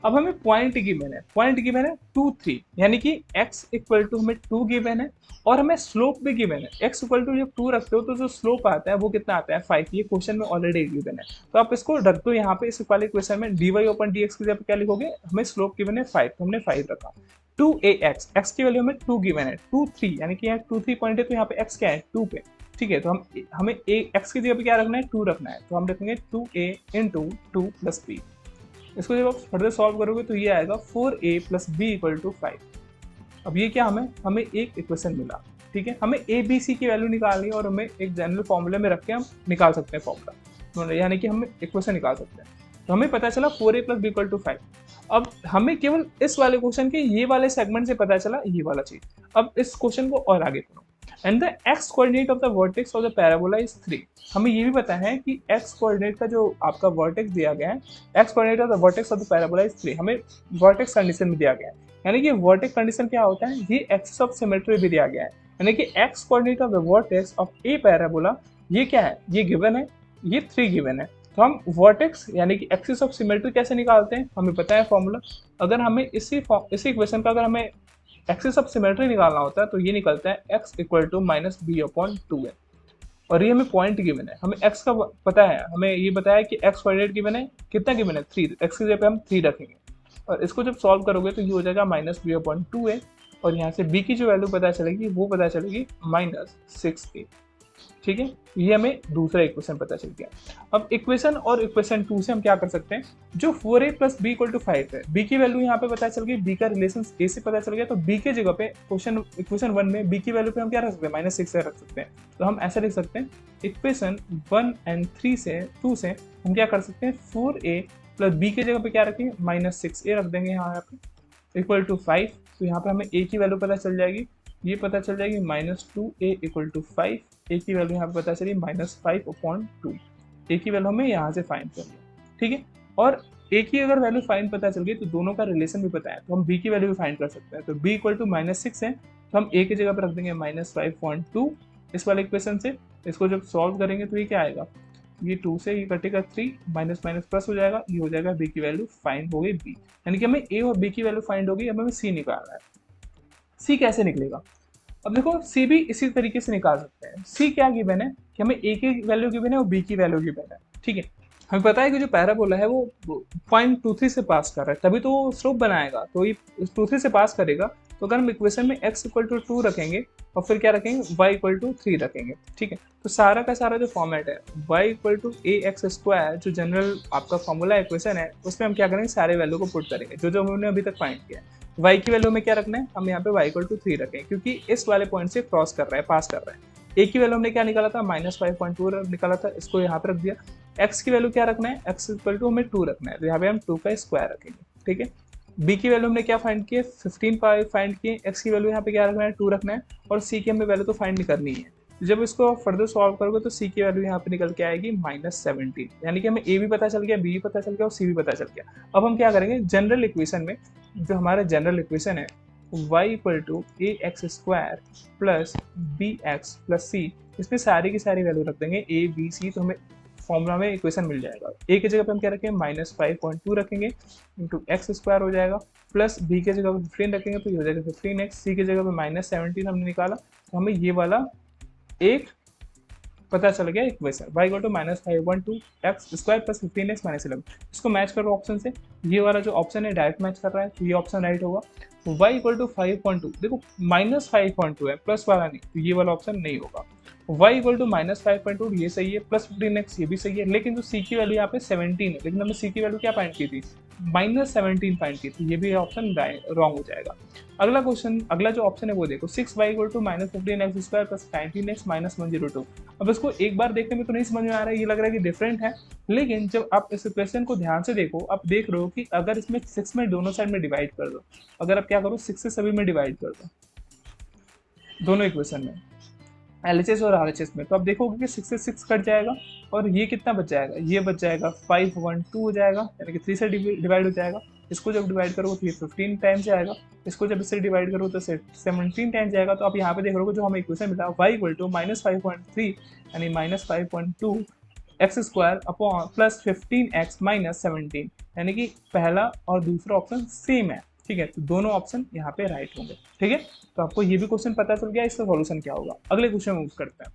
Speaker 1: अब हमें पॉइंट गिवन है, पॉइंट गिवन है 2 3, यानी कि x इक्वल टू हमें 2 गिवन है और हमें स्लोप भी गिवन है। x इक्वल टू जब 2 रखते हो तो जो स्लोप आता है वो कितना आता है, 5। ये क्वेश्चन में ऑलरेडी गिवन है, तो आप इसको रख दो यहाँ पे। इस वाले क्वेश्चन में dy/dx की जगह क्या लिखोगे, हमें स्लोप गिवन है 5 तो हमने 5 रखा। 2ax, x की वैल्यू हमें 2 गिवन है, 2 3 यानी कि यहाँ 2 3 पॉइंट है तो यहाँ पे x क्या है 2 पे, ठीक है। तो हमें x की जगह पे क्या रखना है, 2 रखना है, तो हम रखेंगे 2a इंटू 2 प्लस b। इसको जब आप फर्दर सॉल्व करोगे तो ये आएगा 4a plus b equal to 5। अब ये क्या हमें एक इक्वेशन मिला, ठीक है। हमें a b c की वैल्यू निकालनी है और हमें एक जनरल फॉर्मूले में रख के हम निकाल सकते हैं फॉर्मूला, यानी कि हम इक्वेशन निकाल सकते हैं। तो हमें पता चला 4a plus b equal to 5। अब हमें केवल इस वाले क्वेश्चन के ये वाले सेगमेंट से पता चला ये वाला चीज। अब इस क्वेश्चन को और आगे पढ़ो। And the x coordinate of the vertex of the parabola is 3। हमें ये भी पता है कि x कोऑर्डिनेट का जो आपका वर्टेक्स दिया गया है, x coordinate of the vertex of the parabola is 3, हमें वर्टेक्स कंडीशन में दिया गया है। यानी कि वर्टेक्स कंडीशन क्या होता है, ये एक्सिस ऑफ सिमेट्री भी दिया गया है, यानी कि x coordinate of the vertex of a parabola ये क्या है, ये गिवन है, ये 3 गिवन है। तो हम वर्टेक्स यानी कि एक्सिस ऑफ सिमेट्री कैसे निकालते हैं, हमें पता है फॉर्मूला। अगर हमें इसी इक्वेशन का अगर हमें एक्सिस ऑफ सिमेट्री निकालना होता है तो ये निकलता है x equal to minus b upon 2a। और ये हमें पॉइंट गिवन है, हमें x का पता है, हमें ये बताया कि x कोऑर्डिनेट गिवन है, कितना गिवन है 3, x की जगह पे हम 3 रखेंगे और इसको जब सॉल्व करोगे तो ये हो जाएगा माइनस बी अपॉन 2a और यहाँ से b की जो वैल्यू पता चलेगी वो पता चलेगी माइनस 6a। ठीक है, ये हमें दूसरा इक्वेशन पता चल गया। अब इक्वेशन और इक्वेशन 2 से हम क्या कर सकते हैं, जो 4a plus b equal to 5 है, b की वैल्यू यहाँ पे पता चल गई, b का रिलेशन a से पता चल गया, तो b के जगह पे इक्वेशन 1 में b की वैल्यू पे हम क्या रख सकते हैं, माइनस 6 रख सकते हैं। तो हम ऐसा लिख सकते हैं इक्वेशन 1 एंड 2 से हम क्या कर सकते हैं, 4a प्लस b की जगह पे क्या रखेंगे, माइनस 6a रख देंगे यहाँ पे इक्वल टू 5। तो यहाँ पे हमें a की वैल्यू पता चल जाएगी, ये पता चल जाएगी माइनस 2a इक्वल टू 5, ए की वैल्यू यहाँ पे पता चली माइनस 5/2, ए की वैल्यू हमें यहाँ से फाइंड कर लिया। ठीक है, और ए की अगर वैल्यू फाइंड पता चल गई तो दोनों का रिलेशन भी पता है, तो हम बी की वैल्यू भी फाइंड कर सकते हैं। तो बी इक्वल टू माइनस 6 है, तो हम ए की जगह पर रख देंगे माइनस 5.2 इस वाले इक्वेशन से। इसको जब सॉल्व करेंगे तो ये क्या आएगा, ये 2 से ये कटेगा 3, माइनस माइनस प्लस हो जाएगा, ये हो जाएगा बी की वैल्यू फाइंड हो गई बी। यानी कि हमें ए और बी की वैल्यू फाइंड हो गई, अब हमें सी निकालना है। सी कैसे निकलेगा, अब देखो सी भी इसी तरीके से निकाल सकते हैं। सी क्या गिवन है कि हमें ए की वैल्यू गिवन है और बी की वैल्यू गिवन है। ठीक है, हमें पता है कि जो पैराबोला है वो 0.23 से पास कर रहा है, तभी तो स्लोप बनाएगा, तो ये 23 से पास करेगा। तो अगर हम इक्वेशन में x इक्वल टू 2 रखेंगे और फिर क्या रखेंगे, y इक्वल टू 3 रखेंगे। ठीक है, तो सारा का सारा जो फॉर्मेट है y इक्वल टू ax², जो जनरल आपका फॉर्मूला इक्वेशन है, उसमें हम क्या करेंगे, सारे वैल्यू को पुट करेंगे जो जो हमने अभी तक फाइंड किया है। y की वैल्यू में क्या रखना है, हम यहाँ पे y इक्वल टू 3 रखें क्योंकि इस वाले पॉइंट से क्रॉस कर रहा है, पास कर रहा है। a की वैल्यू हमने क्या निकाला था, माइनस 5.2 निकाला था, इसको यहाँ पे रख दिया। x की वैल्यू क्या रखना है, x इक्वल टू हमें 2 रखना है, तो यहाँ पे हम 2 का स्क्वायर रखेंगे। ठीक है, b की वैल्यू हमने क्या फाइंड किए, 15 फाइंड किए, x की वैल्यू यहाँ पे क्या रखना है, 2 रखना है, और c की हमें वैल्यू तो फाइंड नहीं करनी है। जब इसको फर्दर सॉल्व करोगे तो c की वैल्यू यहाँ पे निकल के आएगी माइनस 17, यानी कि हमें a भी पता चल गया, b भी पता चल गया और c भी पता चल गया। अब हम क्या करेंगे, जनरल इक्वेशन में, जो हमारा जनरल इक्वेशन है y equal to ax² plus bx plus c, इसमें सारी की सारी वैल्यू रख देंगे a b c, तो हमें फॉर्मूला में इक्वेशन मिल जाएगा। a की जगह पे हम क्या रखेंगे, माइनस 5.2 रखेंगे इंटू x² हो जाएगा, प्लस b की जगह पे 15 रखेंगे तो ये हो जाएगा 15x, c की जगह पे माइनस 17 हमने निकाला, तो हमें ये वाला एक पता चल गया equation, y equal to minus 5.2 x² plus 15x minus 11। इसको मैच करो ऑप्शन से, ये वाला जो ऑप्शन है डायरेक्ट मैच कर रहा है, तो ये ऑप्शन राइट होगा। y इक्वल टू 5.2, देखो माइनस 5.2 है, प्लस वाला नहीं, तो ये वाला ऑप्शन नहीं होगा। y इक्वल टू माइनस 5.2 ये सही है, प्लस 15x ये भी सही है, लेकिन जो c की वैल्यू यहाँ पे 17 है, लेकिन हमने c की वैल्यू क्या फाइंड की थी, माइनस 17 फाइंड की थी, ये भी ऑप्शन रॉन्ग हो जाएगा। अगला क्वेश्चन, अगला जो ऑप्शन है वो देखो, 6y equal to minus 15x² plus 19x minus 102। अब इसको एक बार देखने में तो नहीं समझ में आ रहा है, ये लग रहा है कि डिफरेंट है, लेकिन जब आप इस इक्वेशन को ध्यान से देखो, आप देख रहे हो कि अगर इसमें 6 में दोनों साइड में डिवाइड कर दो, अगर आप क्या करो 6 से सभी में डिवाइड कर दो दोनों इक्वेशन में, LHS और RHS में, तो आप देखोगे कि 6 से 6 कट जाएगा और ये कितना बच जाएगा, ये बच जाएगा 512 हो जाएगा, यानी कि 3 से डिवाइड हो जाएगा। इसको जब डिवाइड करोगे तो ये 15 टाइम्स जाएगा, इसको जब इससे डिवाइड करो तो 17 टाइम्स जाएगा। तो आप यहाँ पे देख रहे हो जो हमें इक्वेशन मिला y इक्वल टू माइनस 5.3 यानी minus 5.2 x² upon plus 15x minus 17, यानी कि पहला और दूसरा ऑप्शन सेम है। ठीक है, तो दोनों ऑप्शन यहाँ पे राइट होंगे। ठीक है, तो आपको ये भी क्वेश्चन पता चल गया, इसका सॉल्यूशन क्या होगा। अगले क्वेश्चन में मूव करते हैं।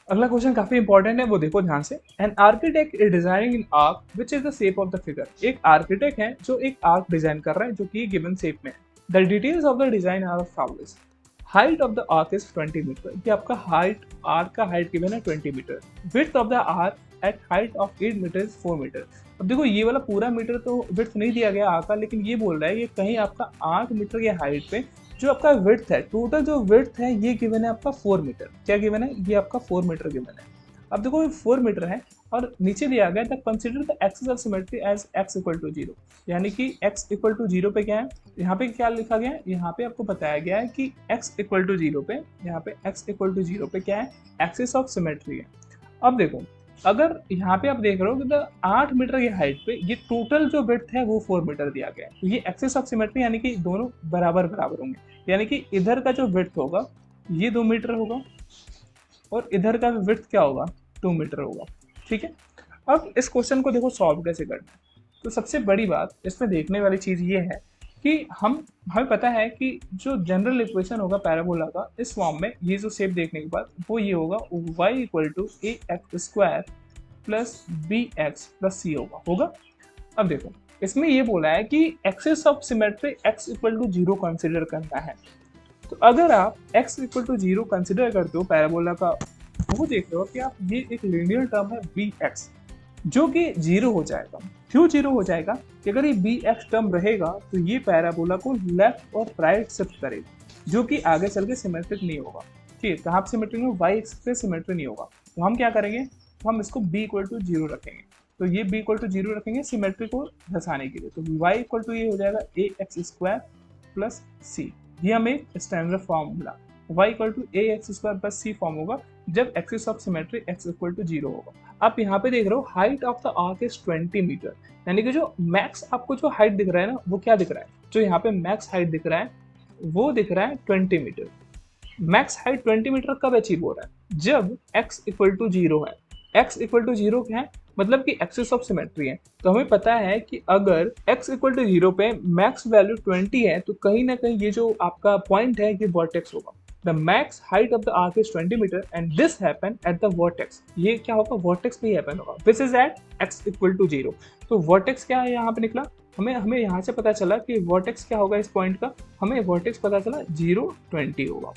Speaker 1: अगला क्वेश्चन काफी इंपॉर्टेंट है, वो देखो ध्यान से। An architect is designing an arc which is the shape of the figure. एक आर्किटेक्ट है जो एक आर्क डिजाइन कर रहा है जो कि गिवन शेप में है। The details of the design are following. Height of the arc is 20 metre, ये आपका हाइट, आर्क का हाइट गिवन है 20 metre. Width of the arc at height of 8 metre is 4 metre. अब देखो ये वाला पूरा मीटर तो विड्थ नहीं दिया गया आर्क का, लेकिन ये बोल रहा है कि कहीं आपका 8 मीटर के हाइट पे जो आपका विड्थ है, टोटल जो विड्थ है ये गिवन है आपका 4 मीटर। क्या गिवन है, ये आपका 4 मीटर गिवन है। अब देखो ये 4 मीटर है और नीचे दिया गया the consider the axis of symmetry as x equal to 0, यानी कि x इक्वल टू 0 पे क्या है, यहाँ पे क्या लिखा गया है, यहाँ पे आपको बताया गया है कि x इक्वल टू 0 पे, यहाँ पे x इक्वल टू 0 पे क्या है, एक्सिस ऑफ सिमेट्री है। अब देखो अगर यहाँ पे आप देख रहे हो कि 8 मीटर की हाइट पे ये टोटल जो विड्थ है वो 4 मीटर दिया गया है, तो ये एक्सिस ऑफ सिमेट्री यानी कि दोनों बराबर बराबर होंगे, यानी कि इधर का जो विड्थ होगा ये 2 मीटर होगा और इधर का विड्थ क्या होगा, 2 मीटर होगा। ठीक है, अब इस क्वेश्चन को देखो सॉल्व कैसे करना है। तो सबसे बड़ी बात इसमें देखने वाली चीज ये है कि हमें पता है कि जो जनरल इक्वेशन होगा पैराबोला का इस फॉर्म में, ये जो शेप देखने के बाद वो ये होगा y equal to a x square plus b x plus c होगा। अब देखो इसमें ये बोला है कि axis of symmetry x equal to zero consider करना है। तो अगर आप x equal to zero consider करते हो पैराबोला का, वो देख रहे हो कि आप ये एक लीनियर टर्म है बी एक्स जो कि जीरो हो जाएगा। क्यों जीरो हो जाएगा कि अगर ये बी एक्स टर्म रहेगा तो ये पैराबोला को लेफ्ट और राइट शिफ्ट करेगा जो कि आगे चल के सिमेट्रिक नहीं होगा। ठीक है, कहाँ पे सिमेट्रिक नहीं, वाई एक्स पे सिमेट्रिक नहीं होगा। तो हम क्या करेंगे, तो हम इसको बी इक्वल टू जीरो रखेंगे। तो ये बी इक्वल टू जीरो रखेंगे सिमेट्रिक को दर्शाने के लिए। तो वाई इक्वल टू ये हो जाएगा a x square plus c, ये हमें स्टैंडर्ड फॉर्म मिला। y equal to a x square plus c form होगा जब axis of symmetry x equal to zero होगा। आप यहाँ पे देख रहे हो height of the arc is 20 metre, यानी कि जो मैक्स आपको जो हाइट दिख रहा है ना, वो क्या दिख रहा है, जो यहाँ पे मैक्स हाइट दिख रहा है वो दिख रहा है 20 मीटर। मैक्स हाइट 20 मीटर कब अचीव हो रहा है, जब x इक्वल टू जीरो है। x इक्वल टू जीरो क्या है, मतलब कि एक्सिस ऑफ सिमेट्री है। तो हमें पता है कि अगर x इक्वल टू जीरो पे मैक्स वैल्यू 20 है तो कहीं ना कहीं ये जो आपका पॉइंट है ये वर्टेक्स होगा। The max height of the arc is 20 metre and this happen at the vertex. ये क्या होगा, वर्टेक्स पे ही हैपन होगा, this is at x equal to zero. तो वर्टेक्स क्या है यहाँ पे निकला, हमें यहाँ से पता चला कि वर्टेक्स क्या होगा इस पॉइंट का, हमें वर्टेक्स पता चला 0 20 होगा।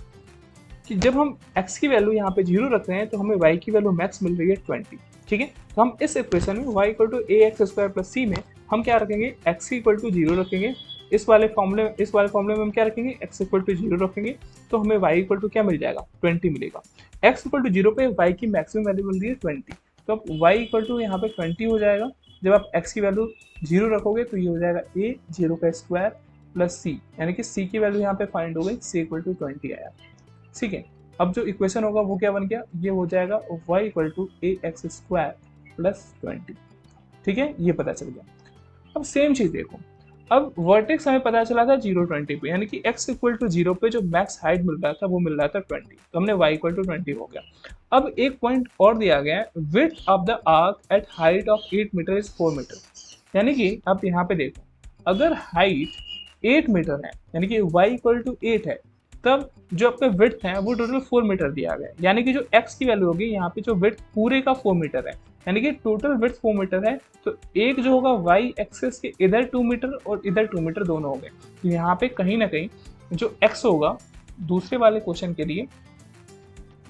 Speaker 1: कि जब हम x की वैल्यू यहाँ पे 0 रख रहे हैं तो हमें y की वैल्यू मैक्स मिल रही है 20। ठीक है, तो हम इस इक्वेशन में y equal to a x square plus c में हम क्या रखेंगे, x इक्वल टू 0 रखेंगे। इस वाले फॉर्मूले में हम क्या रखेंगे, x इक्वल टू 0 रखेंगे। तो हमें y इक्वल टू क्या मिल जाएगा, 20 मिलेगा। x इक्वल टू 0 पे y की मैक्सिमम वैल्यू मिल रही है 20, तो अब y इक्वल टू यहाँ पे 20 हो जाएगा। जब आप x की वैल्यू 0 रखोगे तो ये हो जाएगा a 0 का स्क्वायर प्लस c, यानी कि c की वैल्यू यहाँ पे फाइंड हो गई, c इक्वल टू 20 आया। ठीक है, अब जो इक्वेशन होगा वो क्या बन गया, ये हो जाएगा y equal to a x square plus 20। ठीक है, ये पता चल गया। अब सेम चीज देखो, अब वर्टेक्स हमें पता चला था 0 20 पे, यानी कि x इक्वल टू 0 पे जो मैक्स हाइट मिल रहा था वो मिल रहा था 20, तो हमने y इक्वल टू 20 हो गया। अब एक पॉइंट और दिया गया है, width of the arc at height of 8 metre is 4 metre, यानी कि आप यहाँ पे देखो अगर हाइट 8 मीटर है यानी कि y इक्वल टू 8 है, तब जो आपका विड्थ है वो टोटल 4 मीटर दिया गया है। यानी कि जो x की वैल्यू होगी यहाँ पे जो विड्थ पूरे का 4 मीटर है, यानी कि टोटल विड्थ 4 मीटर है। तो एक जो होगा y एक्सिस के इधर 2 मीटर और इधर 2 मीटर दोनों हो गए। तो यहाँ पे कहीं ना कहीं जो x होगा दूसरे वाले क्वेश्चन के लिए,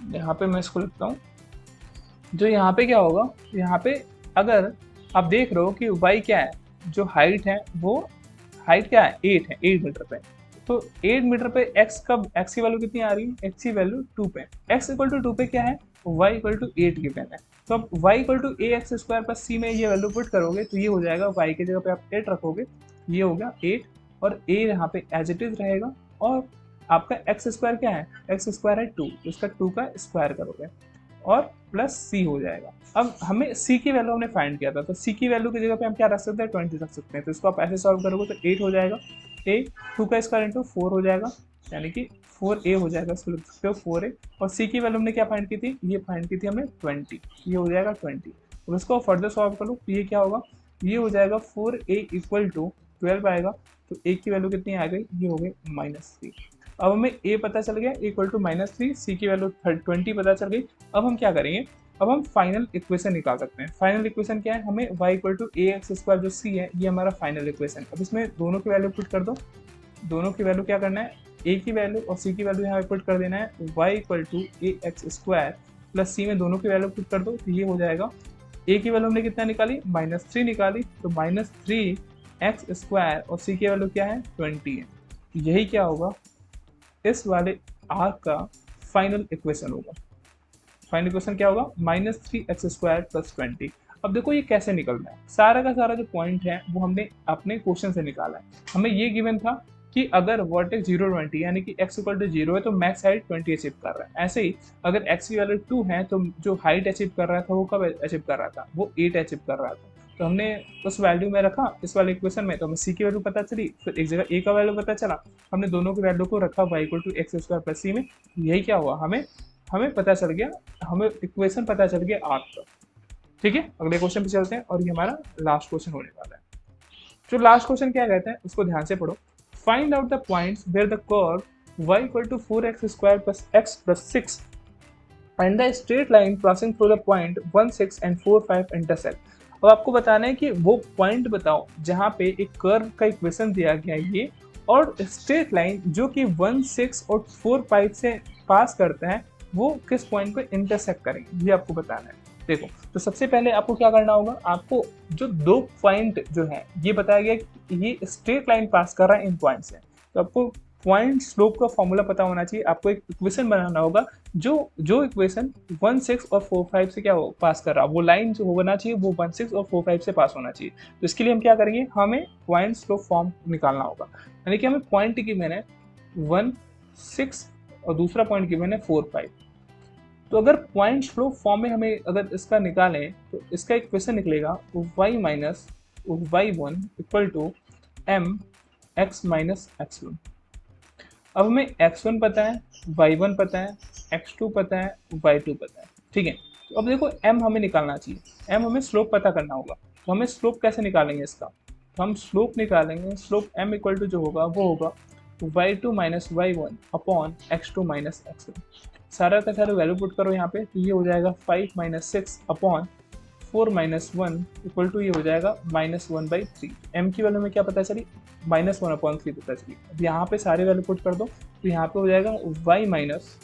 Speaker 1: यहाँ पे मैं इसको लिखता हूँ, जो यहाँ पे क्या होगा, यहाँ पे अगर आप देख रहे हो कि y क्या है, जो हाइट है वो हाइट क्या है 8 है, 8 मीटर पे। तो 8 मीटर पे x की वैल्यू कितनी आ रही है, x की वैल्यू 2 पे, x इक्वल टू 2 पे क्या है, y इक्वल टू 8 गिवन है। तो अब y equal to a x square plus c में ये वैल्यू पुट करोगे तो ये हो जाएगा, y की जगह पे आप 8 रखोगे, ये हो गया 8 और a यहाँ पे एज इट इज रहेगा, और आपका एक्स स्क्वायर क्या है, एक्स स्क्वायर है 2, तो इसका 2 का स्क्वायर करोगे और प्लस c हो जाएगा। अब हमें c की वैल्यू हमने फाइंड किया था, तो c की वैल्यू की जगह पे हम क्या रख सकते हैं, 20 रख सकते हैं। तो इसको आप ऐसे सॉल्व करोगे तो 8 हो जाएगा, a 2 का स्क्वायर इंटू 4 हो जाएगा, यानी कि 4a हो जाएगा, इसको लिख सकते हो 4a। और c की वैल्यू हमने क्या फाइंड की थी, ये फाइंड की थी हमने 20, ये हो जाएगा 20। अब इसको फर्दर सॉल्व करो तो ये क्या होगा, ये हो जाएगा 4a इक्वल टू 12 आएगा। तो a की वैल्यू कितनी आ गई, ये हो गई -3। अब हमें a पता चल गया इक्वल टू -3, c की वैल्यू 20 पता चल गई। अब हम क्या करेंगे, अब हम फाइनल इक्वेशन निकाल सकते हैं। फाइनल इक्वेशन क्या है, हमें y equal to a x square जो c है ये हमारा फाइनल इक्वेशन। अब इसमें दोनों की वैल्यू पुट कर दो, दोनों की वैल्यू क्या करना है, a की वैल्यू और c की वैल्यू यहाँ पे पुट कर देना है। y equal to a x square plus c में दोनों की वैल्यू पुट कर दो, तो ये हो जाएगा, a की वैल्यू हमने कितना निकाली, -3 निकाली, तो -3 एक्स स्क्वायर और c की वैल्यू क्या है 20 है। यही क्या होगा, इस वाले आर्क का फाइनल इक्वेशन होगा। फाइनल इक्वेशन क्या होगा, -3 एक्स स्क्वायर प्लस 20। अब देखो ये कैसे निकलना है, सारा का सारा जो पॉइंट है वो हमने अपने क्वेश्चन से निकाला है। हमें ये गिवन था कि अगर वर्टेक्स 0 20 यानी कि x इक्वल टू 0 है तो मैक्स हाइट 20 अचीव कर रहा है। ऐसे ही अगर x की वैल्यू 2 है तो जो हाइट अचीव कर रहा था वो कब अचीव कर रहा था, वो 8 अचीव कर रहा था। तो हमने उस वैल्यू में रखा इस वाले इक्वेशन में, तो हमें c की वैल्यू पता चली, फिर एक जगह a का वैल्यू पता चला, हमने दोनों की वैल्यू को रखा y equal to x square plus c में। यही क्या हुआ, हमें पता चल गया, हमें इक्वेशन पता चल गया आर्क का। ठीक है, अगले क्वेश्चन पे चलते हैं और ये हमारा लास्ट क्वेश्चन होने वाला है। जो लास्ट क्वेश्चन क्या कहते हैं उसको ध्यान से पढ़ो। Find out the points where the curve y equal to 4x² plus x plus 6 and the straight line crossing through the point 1 6 and 4 5 intersect. अब आपको बताना है कि वो पॉइंट बताओ जहाँ पे एक कर्व का इक्वेशन दिया गया है ये, और स्ट्रेट लाइन जो कि 1 6 और 4 5 से पास करते हैं वो किस पॉइंट को इंटरसेक्ट करेंगे, ये आपको बताना है। देखो, तो सबसे पहले आपको क्या करना होगा, आपको जो दो पॉइंट जो है ये बताया गया कि ये स्ट्रेट लाइन पास कर रहा है इन पॉइंट से, तो आपको पॉइंट स्लोप का फॉर्मूला पता होना चाहिए। आपको एक इक्वेशन बनाना होगा जो जो इक्वेशन 1 6 और 4 5 से क्या हो पास कर रहा है, वो लाइन जो होना चाहिए वो 1 6 और 4 5 से पास होना चाहिए। तो इसके लिए हम क्या करेंगे, हमें पॉइंट स्लोप फॉर्म निकालना होगा। यानी कि हमें पॉइंट की मैंने 1 6 और दूसरा पॉइंट की मैंने 4 5। तो अगर पॉइंट स्लोप फॉर्म में हमें अगर इसका निकालें तो इसका इक्वेशन निकलेगा y minus y1 equal to m x minus x1। अब हमें x1 पता है, y1 पता है, x2 पता है, y2 पता है। ठीक है, तो अब देखो m हमें निकालना चाहिए, m हमें स्लोप पता करना होगा। तो हमें स्लोप कैसे निकालेंगे इसका, तो हम स्लोप निकालेंगे, स्लोप m इक्वल टू जो होगा वो होगा y2 minus y1 upon x2 minus x1। सारा का सारा वैल्यू पुट करो यहाँ पे, तो ये हो जाएगा 5 minus 6 upon 4 minus 1 equal to ये हो जाएगा -1/3। m की वैल्यू में क्या पता चली, -1/3 पता चली। अब यहाँ पे सारे वैल्यू पुट कर दो, तो यहाँ पे हो जाएगा y माइनस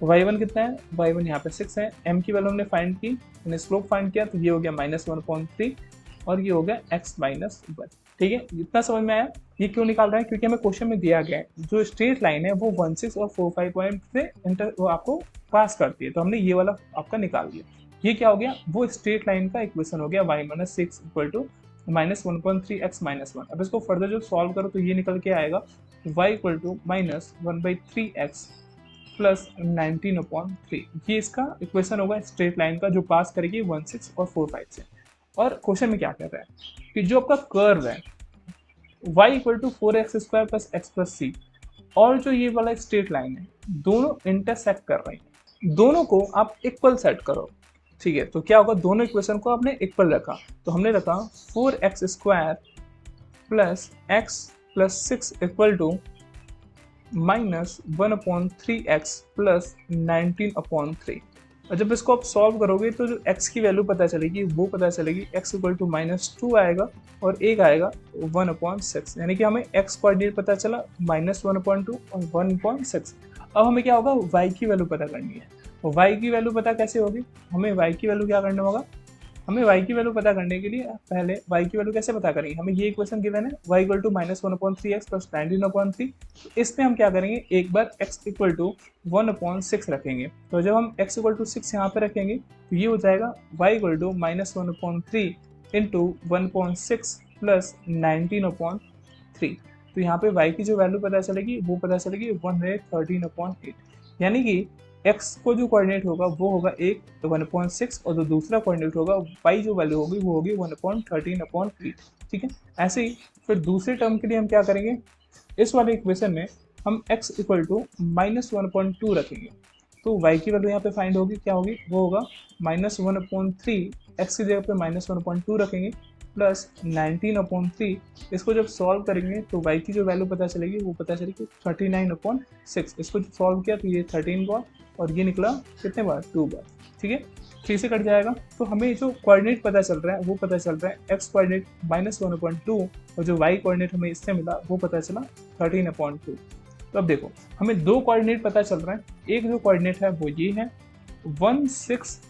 Speaker 1: y1 कितना है, y1 यहाँ पे 6 है, m की वैल्यू हमने फाइंड की, मैंने स्लोप फाइंड किया, तो ये हो गया -1/3 और ये हो गया x माइनस 1। ठीक है, इतना समझ में आया। ये क्यों निकाल रहे हैं, क्योंकि हमें क्वेश्चन में दिया गया है जो स्ट्रेट लाइन है वो 1 6 और 4 5 पॉइंट से वो आपको पास करती है, तो हमने ये वाला आपका निकाल दिया। ये क्या हो गया, वो स्ट्रेट लाइन का इक्वेशन हो गया y minus 6 equal to -1/3 x minus 1। अब इसको फर्दर जो सॉल्व करो तो ये निकल के आएगा y equal to -1/3 x plus 19/3। ये इसका इक्वेशन होगा स्ट्रेट लाइन का जो पास करेगी 1 6 और 4 5 से। और क्वेश्चन में क्या कह रहा है कि जो आपका कर्व है y equal to 4x² plus x plus c और जो ये वाला स्ट्रेट लाइन है दोनों इंटरसेक्ट कर रही हैं, दोनों को आप इक्वल सेट करो। ठीक है, तो क्या होगा, दोनों इक्वेशन को आपने इक्वल रखा, तो हमने रखा 4x² plus x plus 6 equal to -1/3x plus 19/3। और जब इसको आप सॉल्व करोगे तो जो x की वैल्यू पता चलेगी वो पता चलेगी x इक्वल टू -2 आएगा और एक आएगा 1/6। यानी कि हमें x कोऑर्डिनेट पता चला -1/2 और 1/6। अब हमें क्या होगा, y की वैल्यू पता करनी है। और y की वैल्यू पता कैसे होगी, हमें y की वैल्यू क्या करना होगा, हमें y की वैल्यू पता करने के लिए पहले y की वैल्यू कैसे पता करेंगे, हमें ये इक्वेशन गिवन है y equal to -1/3x plus 19/3। तो इसमें हम क्या करेंगे, एक बार x इक्वल टू 1/6 रखेंगे। तो जब हम x इक्वल टू 6 यहाँ पे रखेंगे तो ये हो जाएगा y equal to -1/3 into 1/6 plus 19/3। तो यहाँ पे y की जो वैल्यू पता चलेगी वो पता चलेगी 113/8। यानी कि x को जो कोऑर्डिनेट होगा वो होगा 1/6 और जो दूसरा कोऑर्डिनेट होगा y जो वैल्यू होगी वो होगी 113/8। ठीक है, ऐसे ही फिर दूसरे टर्म के लिए हम क्या करेंगे, इस वाले इक्वेशन में हम x इक्वल टू -1/2 रखेंगे। तो y की वैल्यू यहाँ पे फाइंड होगी, क्या होगी, वो होगा -1/3, x की जगह पे -1/2 रखेंगे प्लस 19/3। इसको जब सॉल्व करेंगे तो y की जो वैल्यू पता चलेगी वो पता चलेगी 39/6। इसको जब सॉल्व किया तो ये 13 बार और ये निकला कितने बार, 2 बार। ठीक है, 3 से कट जाएगा। तो हमें जो कोऑर्डिनेट पता चल रहा है वो पता चल रहा है x कोऑर्डिनेट -1/2 और जो y कोऑर्डिनेट हमें इससे मिला वो पता चला 13/2। तो अब देखो हमें दो कोऑर्डिनेट पता चल रहा है, एक जो कोऑर्डिनेट है वो ये है 1 6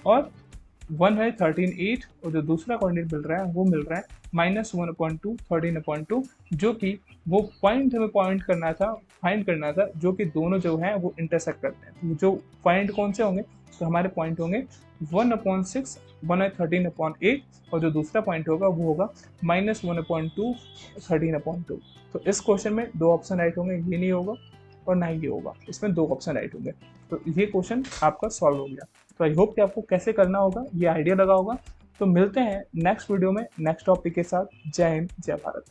Speaker 1: और 1 है 13/8 और जो दूसरा कोऑर्डिनेट मिल रहा है वो मिल रहा है -1/2 13/2, जो कि वो पॉइंट हमें पॉइंट करना था, फाइंड करना था, जो कि दोनों जो है वो इंटरसेक्ट करते हैं। तो जो पॉइंट कौन से होंगे, तो हमारे पॉइंट होंगे 1/6 1 है 13/8 और जो दूसरा पॉइंट होगा वो होगा -1/2 13/2। तो इस क्वेश्चन में दो ऑप्शन राइट होंगे, ये नहीं होगा और ना ही ये होगा, इसमें दो ऑप्शन राइट होंगे। तो ये क्वेश्चन आपका सॉल्व हो गया। तो आई होप कि आपको कैसे करना होगा ये आइडिया लगा होगा। तो मिलते हैं नेक्स्ट वीडियो में नेक्स्ट टॉपिक के साथ। जय हिंद, जय भारत।